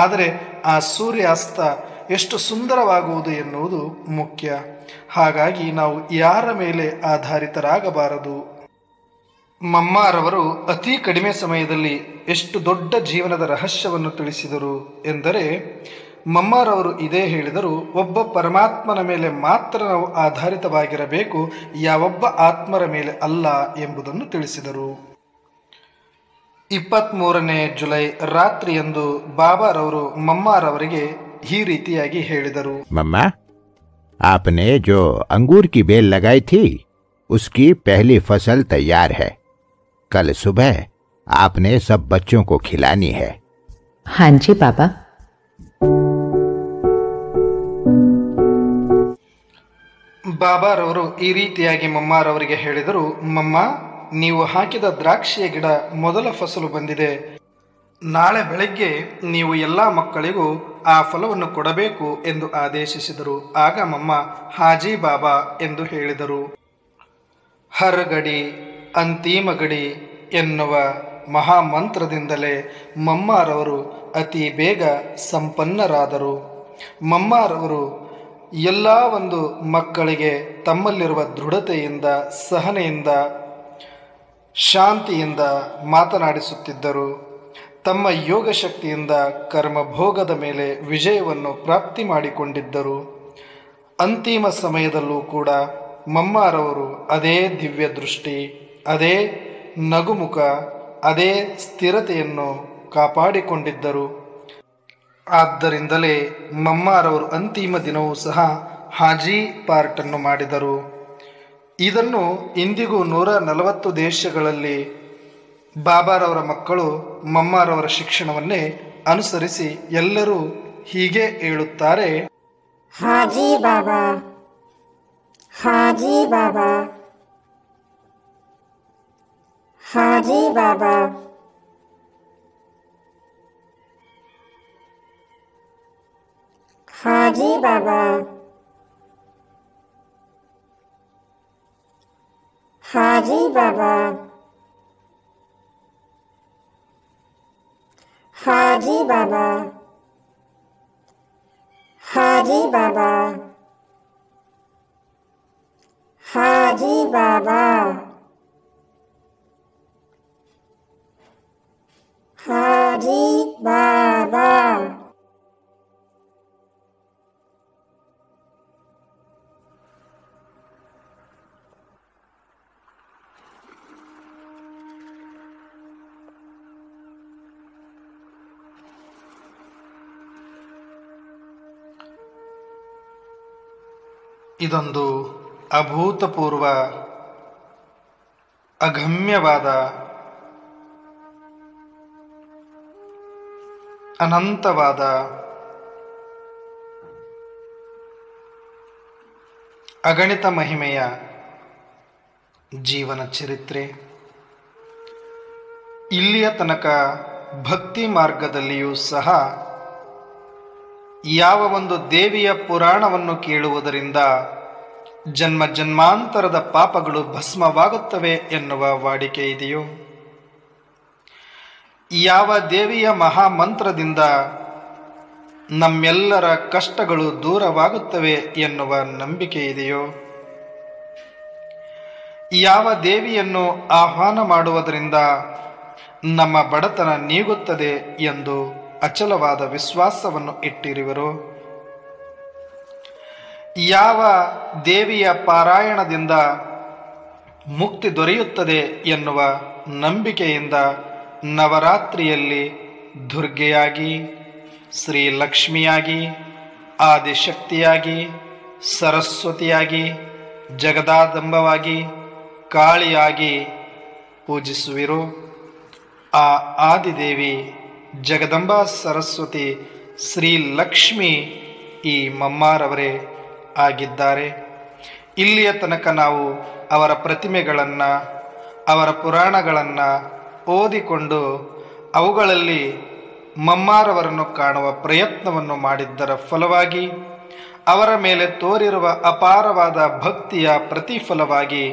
ಆದರೆ ಆ ಸೂರ್ಯಾಸ್ತ ಎಷ್ಟು ಸುಂದರವಾಗುವುದು ಎನ್ನುವುದು ಮುಖ್ಯ. ಹಾಗಾಗಿ ನಾವು ಯಾರ ಮೇಲೆ ಆಧಾರಿತರಾಗಬಾರದು. ಮಮ್ಮಾರವರು ಅತಿ ಕಡಿಮೆ ಸಮಯದಲ್ಲಿ ಎಷ್ಟು ದೊಡ್ಡ ಜೀವನದ ರಹಸ್ಯವನ್ನು ತಿಳಿಸಿದರು ಎಂದರೆ, ಮಮ್ಮಾರವರು ಇದೇ ಹೇಳಿದರು, ಒಬ್ಬ ಪರಮಾತ್ಮನ ಮೇಲೆ ಮಾತ್ರ ನಾವು ಆಧಾರಿತವಾಗಿರಬೇಕು, ಯಾವೊಬ್ಬ ಆತ್ಮರ ಮೇಲೆ ಅಲ್ಲ ಎಂಬುದನ್ನು ತಿಳಿಸಿದರು. 23ನೇ ಜುಲೈ ರಾತ್ರಿಯಂದು ಬಾಬಾರವರು ಮಮ್ಮಾರವರಿಗೆ ಈ ರೀತಿಯಾಗಿ ಹೇಳಿದರು. मम्मा, आपने जो अंगूर की बेल लगाई थी उसकी पहली फसल तैयार है. कल सुबह आपने सब बच्चों को खिलानी है. हाँ जी बाबा. ಬಾಬಾರವರು ಈ ರೀತಿಯಾಗಿ ಮಮ್ಮಾರವರಿಗೆ ಹೇಳಿದರು, ಮಮ್ಮ, ನೀವು ಹಾಕಿದ ದ್ರಾಕ್ಷಿಯ ಗಿಡ ಮೊದಲ ಫಸಲು ಬಂದಿದೆ. ನಾಳೆ ಬೆಳಗ್ಗೆ ನೀವು ಎಲ್ಲ ಮಕ್ಕಳಿಗೂ ಆ ಫಲವನ್ನು ಕೊಡಬೇಕು ಎಂದು ಆದೇಶಿಸಿದರು. ಆಗ ಮಮ್ಮ ಹಾಜಿ ಬಾಬಾ ಎಂದು ಹೇಳಿದರು. ಹರ್ ಗಡಿ ಅಂತಿಮ ಗಡಿ ಎನ್ನುವ ಮಹಾಮಂತ್ರದಿಂದಲೇ ಮಮ್ಮಾರವರು ಅತಿ ಬೇಗ ಸಂಪನ್ನರಾದರು. ಮಮ್ಮಾರವರು ಎಲ್ಲ ಒಂದು ಮಕ್ಕಳಿಗೆ ತಮ್ಮಲ್ಲಿರುವ ದೃಢತೆಯಿಂದ, ಸಹನೆಯಿಂದ, ಶಾಂತಿಯಿಂದ ಮಾತನಾಡಿಸುತ್ತಿದ್ದರು. ತಮ್ಮ ಯೋಗ ಶಕ್ತಿಯಿಂದ ಕರ್ಮಭೋಗದ ಮೇಲೆ ವಿಜಯವನ್ನು ಪ್ರಾಪ್ತಿ ಮಾಡಿಕೊಂಡಿದ್ದರು. ಅಂತಿಮ ಸಮಯದಲ್ಲೂ ಕೂಡ ಮಮ್ಮಾರವರು ಅದೇ ದಿವ್ಯ ದೃಷ್ಟಿ, ಅದೇ ನಗುಮುಖ, ಅದೇ ಸ್ಥಿರತೆಯನ್ನು ಕಾಪಾಡಿಕೊಂಡಿದ್ದರು. ಆದ್ದರಿಂದಲೇ ಮಮ್ಮಾರವರು ಅಂತಿಮ ದಿನವೂ ಸಹ ಹಾಜಿ ಪಾರ್ಟನ್ನು ಮಾಡಿದರು. ಇದನ್ನು ಇಂದಿಗೂ 140 ದೇಶಗಳಲ್ಲಿ ಬಾಬಾರವರ ಮಕ್ಕಳು ಮಮ್ಮಾರವರ ಶಿಕ್ಷಣವನ್ನೇ ಅನುಸರಿಸಿ ಎಲ್ಲರೂ ಹೀಗೆ ಹೇಳುತ್ತಾರೆ, ಹಾಜಿ ಬಾಬಾ, ಹಾಜಿ ಬಾಬಾ, ಹಾಜಿ ಬಾಬಾ, ಹಾಜಿ ಬಾಬಾ, ಹಾಜಿ ಬಾಬಾ, ಹಾಜಿ ಬಾಬಾ, ಹಾಜಿ ಬಾಬಾ, ಹಾಜಿ ಬಾಬಾ, ಹಾಜಿ ಬಾಬಾ. ಇದೊಂದು ಅಭೂತಪೂರ್ವ, ಅಗಮ್ಯವಾದ, ಅನಂತವಾದ, ಅಗಣಿತ ಮಹಿಮೆಯ ಜೀವನ ಚರಿತ್ರೆ. ಇಲ್ಲಿಯ ತನಕ ಭಕ್ತಿ ಮಾರ್ಗದಲ್ಲಿಯೂ ಸಹ ಯಾವ ಒಂದು ದೇವಿಯ ಪುರಾಣವನ್ನು ಕೇಳುವುದರಿಂದ ಜನ್ಮ ಜನ್ಮಾಂತರದ ಪಾಪಗಳು ಭಸ್ಮವಾಗುತ್ತವೆ ಎನ್ನುವ ವಾಡಿಕೆ ಇದೆಯೋ, ಯಾವ ದೇವಿಯ ಮಹಾಮಂತ್ರದಿಂದ ನಮ್ಮೆಲ್ಲರ ಕಷ್ಟಗಳು ದೂರವಾಗುತ್ತವೆ ಎನ್ನುವ ನಂಬಿಕೆ ಇದೆಯೋ, ಯಾವ ದೇವಿಯನ್ನು ಆಹ್ವಾನ ಮಾಡುವುದರಿಂದ ನಮ್ಮ ಬಡತನ ನೀಗುತ್ತದೆ ಎಂದು ಅಚಲವಾದ ವಿಶ್ವಾಸವನ್ನು ಇಟ್ಟಿರುವರು, ಯಾವ ದೇವಿಯ ಪಾರಾಯಣದಿಂದ ಮುಕ್ತಿ ದೊರೆಯುತ್ತದೆ ಎನ್ನುವ ನಂಬಿಕೆಯಿಂದ ನವರಾತ್ರಿಯಲ್ಲಿ ದುರ್ಗೆಯಾಗಿ, ಶ್ರೀ ಲಕ್ಷ್ಮಿಯಾಗಿ, ಆದಿಶಕ್ತಿಯಾಗಿ, ಸರಸ್ವತಿಯಾಗಿ, ಜಗದಾದಂಬವಾಗಿ, ಕಾಳಿಯಾಗಿ ಪೂಜಿಸುವಿರೋ, ಆ ಆದಿದೇವಿ ಜಗದಂಬಾ ಸರಸ್ವತಿ ಶ್ರೀ ಲಕ್ಷ್ಮಿ ಈ ಮಮ್ಮಾರವರೇ ಆಗಿದ್ದಾರೆ. ಇಲ್ಲಿಯ ತನಕ ನಾವು ಅವರ ಪ್ರತಿಮೆಗಳನ್ನು, ಅವರ ಪುರಾಣಗಳನ್ನು ಓದಿಕೊಂಡು ಅವುಗಳಲ್ಲಿ ಮಮ್ಮಾರವರನ್ನು ಕಾಣುವ ಪ್ರಯತ್ನವನ್ನು ಮಾಡಿದ್ದರ ಫಲವಾಗಿ ಅವರ ಮೇಲೆ ತೋರಿರುವ ಅಪಾರವಾದ ಭಕ್ತಿಯ ಪ್ರತಿಫಲವಾಗಿ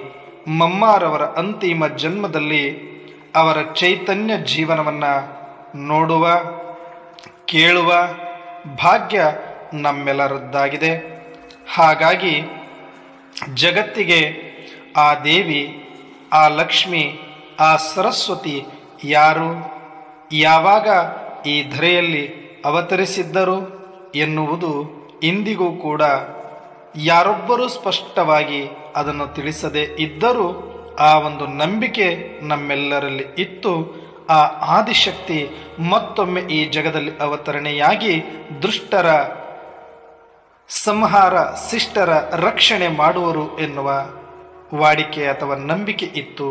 ಮಮ್ಮಾರವರ ಅಂತಿಮ ಜನ್ಮದಲ್ಲಿ ಅವರ ಚೈತನ್ಯ ಜೀವನವನ್ನು ನೋಡುವ ಕೇಳುವ ಭಾಗ್ಯ ನಮ್ಮೆಲ್ಲರದ್ದಾಗಿದೆ. ಹಾಗಾಗಿ ಜಗತ್ತಿಗೆ ಆ ದೇವಿ, ಆ ಲಕ್ಷ್ಮಿ, ಆ ಸರಸ್ವತಿ ಯಾರು, ಯಾವಾಗ ಈ ಧರೆಯಲ್ಲಿ ಅವತರಿಸಿದ್ದರು ಎನ್ನುವುದು ಇಂದಿಗೂ ಕೂಡ ಯಾರೊಬ್ಬರೂ ಸ್ಪಷ್ಟವಾಗಿ ಅದನ್ನು ತಿಳಿಸದೇ ಇದ್ದರೂ ಆ ಒಂದು ನಂಬಿಕೆ ನಮ್ಮೆಲ್ಲರಲ್ಲಿ ಇತ್ತು. ಆ ಆದಿಶಕ್ತಿ ಮತ್ತೊಮ್ಮೆ ಈ ಜಗದಲ್ಲಿ ಅವತರಣೆಯಾಗಿ ದುಷ್ಟರ ಸಂಹಾರ, ಶಿಷ್ಟರ ರಕ್ಷಣೆ ಮಾಡುವರು ಎನ್ನುವ ವಾಡಿಕೆ ಅಥವಾ ನಂಬಿಕೆ ಇತ್ತು.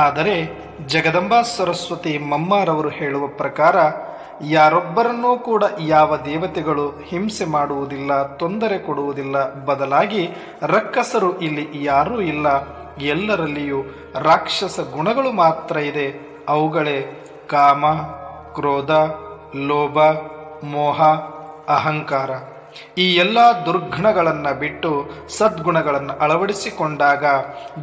ಆದರೆ ಜಗದಂಬಾ ಸರಸ್ವತಿ ಮಮ್ಮಾರವರು ಹೇಳುವ ಪ್ರಕಾರ ಯಾರೊಬ್ಬರನ್ನೂ ಕೂಡ ಯಾವ ದೇವತೆಗಳು ಹಿಂಸೆ ಮಾಡುವುದಿಲ್ಲ, ತೊಂದರೆ ಕೊಡುವುದಿಲ್ಲ. ಬದಲಾಗಿ ರಕ್ಕಸರು ಇಲ್ಲಿ ಯಾರೂ ಇಲ್ಲ, ಎಲ್ಲರಲ್ಲಿಯೂ ರಾಕ್ಷಸ ಗುಣಗಳು ಮಾತ್ರ ಇದೆ. ಅವುಗಳೇ ಕಾಮ, ಕ್ರೋಧ, ಲೋಭ, ಮೋಹ, ಅಹಂಕಾರ. ಈ ಎಲ್ಲ ದುರ್ಗುಣಗಳನ್ನು ಬಿಟ್ಟು ಸದ್ಗುಣಗಳನ್ನು ಅಳವಡಿಸಿಕೊಂಡಾಗ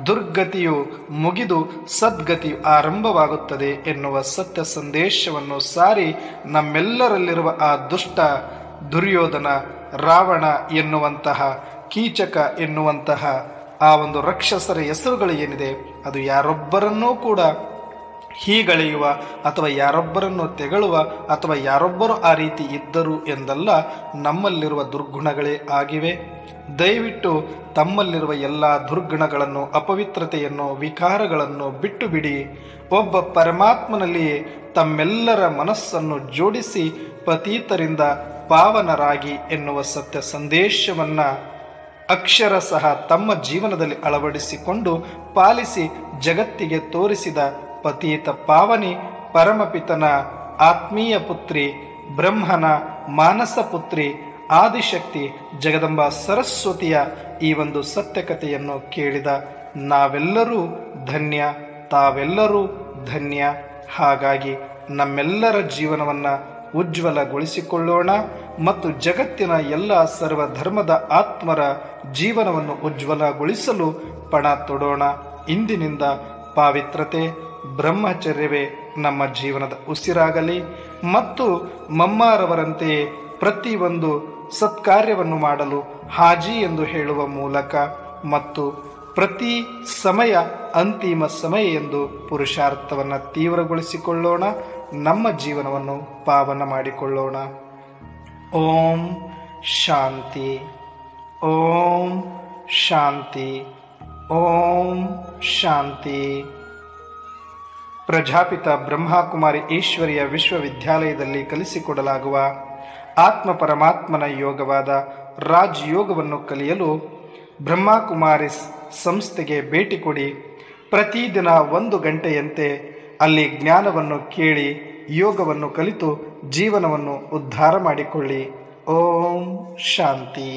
ದುರ್ಗತಿಯು ಮುಗಿದು ಸದ್ಗತಿಯು ಆರಂಭವಾಗುತ್ತದೆ ಎನ್ನುವ ಸತ್ಯ ಸಂದೇಶವನ್ನು ಸಾರಿ ನಮ್ಮೆಲ್ಲರಲ್ಲಿರುವ ಆ ದುಷ್ಟ ದುರ್ಯೋಧನ, ರಾವಣ ಎನ್ನುವಂತಹ, ಕೀಚಕ ಎನ್ನುವಂತಹ ಆ ಒಂದು ರಾಕ್ಷಸರ ಹೆಸರುಗಳು ಏನಿದೆ ಅದು ಯಾರೊಬ್ಬರನ್ನೂ ಕೂಡ ಹೀಗಳೆಯುವ ಅಥವಾ ಯಾರೊಬ್ಬರನ್ನು ತೆಗಳುವ ಅಥವಾ ಯಾರೊಬ್ಬರು ಆ ರೀತಿ ಇದ್ದರು ಎಂದಲ್ಲ, ನಮ್ಮಲ್ಲಿರುವ ದುರ್ಗುಣಗಳೇ ಆಗಿವೆ. ದಯವಿಟ್ಟು ತಮ್ಮಲ್ಲಿರುವ ಎಲ್ಲ ದುರ್ಗುಣಗಳನ್ನು, ಅಪವಿತ್ರತೆಯನ್ನು, ವಿಕಾರಗಳನ್ನು ಬಿಟ್ಟು ಬಿಡಿ. ಒಬ್ಬ ಪರಮಾತ್ಮನಲ್ಲಿಯೇ ತಮ್ಮೆಲ್ಲರ ಮನಸ್ಸನ್ನು ಜೋಡಿಸಿ ಪತೀತರಿಂದ ಪಾವನರಾಗಿ ಎನ್ನುವ ಸತ್ಯ ಸಂದೇಶವನ್ನು ಅಕ್ಷರ ಸಹ ತಮ್ಮ ಜೀವನದಲ್ಲಿ ಅಳವಡಿಸಿಕೊಂಡು ಪಾಲಿಸಿ ಜಗತ್ತಿಗೆ ತೋರಿಸಿದ ಪತೀತ ಪಾವನಿ, ಪರಮಪಿತನ ಆತ್ಮೀಯ ಪುತ್ರಿ, ಬ್ರಹ್ಮನ ಮಾನಸ ಪುತ್ರಿ, ಆದಿಶಕ್ತಿ ಜಗದಂಬಾ ಸರಸ್ವತಿಯ ಈ ಒಂದು ಸತ್ಯಕಥೆಯನ್ನು ಕೇಳಿದ ನಾವೆಲ್ಲರೂ ಧನ್ಯ, ತಾವೆಲ್ಲರೂ ಧನ್ಯ. ಹಾಗಾಗಿ ನಮ್ಮೆಲ್ಲರ ಜೀವನವನ್ನು ಉಜ್ವಲಗೊಳಿಸಿಕೊಳ್ಳೋಣ ಮತ್ತು ಜಗತ್ತಿನ ಎಲ್ಲ ಸರ್ವಧರ್ಮದ ಆತ್ಮರ ಜೀವನವನ್ನು ಉಜ್ವಲಗೊಳಿಸಲು ಪಣ ತೊಡೋಣ. ಇಂದಿನಿಂದ ಪಾವಿತ್ರತೆ, ಬ್ರಹ್ಮಚರ್ಯವೇ ನಮ್ಮ ಜೀವನದ ಉಸಿರಾಗಲಿ ಮತ್ತು ಮಮ್ಮಾರವರಂತೆಯೇ ಪ್ರತಿಯೊಂದು ಸತ್ಕಾರ್ಯವನ್ನು ಮಾಡಲು ಹಾಜಿ ಎಂದು ಹೇಳುವ ಮೂಲಕ ಮತ್ತು ಪ್ರತಿ ಸಮಯ ಅಂತಿಮ ಸಮಯ ಎಂದು ಪುರುಷಾರ್ಥವನ್ನು ತೀವ್ರಗೊಳಿಸಿಕೊಳ್ಳೋಣ. ನಮ್ಮ ಜೀವನವನ್ನು ಪಾವನ ಮಾಡಿಕೊಳ್ಳೋಣ. ಓಂ ಶಾಂತಿ, ಓಂ ಶಾಂತಿ, ಓಂ ಶಾಂತಿ. ಪ್ರಜಾಪಿತ ಬ್ರಹ್ಮಕುಮಾರಿ ಈಶ್ವರಿಯ ವಿಶ್ವವಿದ್ಯಾಲಯದಲ್ಲಿ ಕಲಿಸಿಕೊಡಲಾಗುವ ಆತ್ಮ ಪರಮಾತ್ಮನ ಯೋಗವಾದ ರಾಜ್ ಯೋಗವನ್ನು ಕಲಿಯಲು ಬ್ರಹ್ಮಕುಮಾರಿ ಸಂಸ್ಥೆಗೆ ಭೇಟಿ ಕೊಡಿ. ಪ್ರತಿದಿನ 1 ಗಂಟೆಯಂತೆ ಅಲ್ಲಿ ಜ್ಞಾನವನ್ನು ಕೇಳಿ ಯೋಗವನ್ನು ಕಲಿತು ಜೀವನವನ್ನು ಉದ್ಧಾರ ಮಾಡಿಕೊಳ್ಳಿ. ಓಂ ಶಾಂತಿ.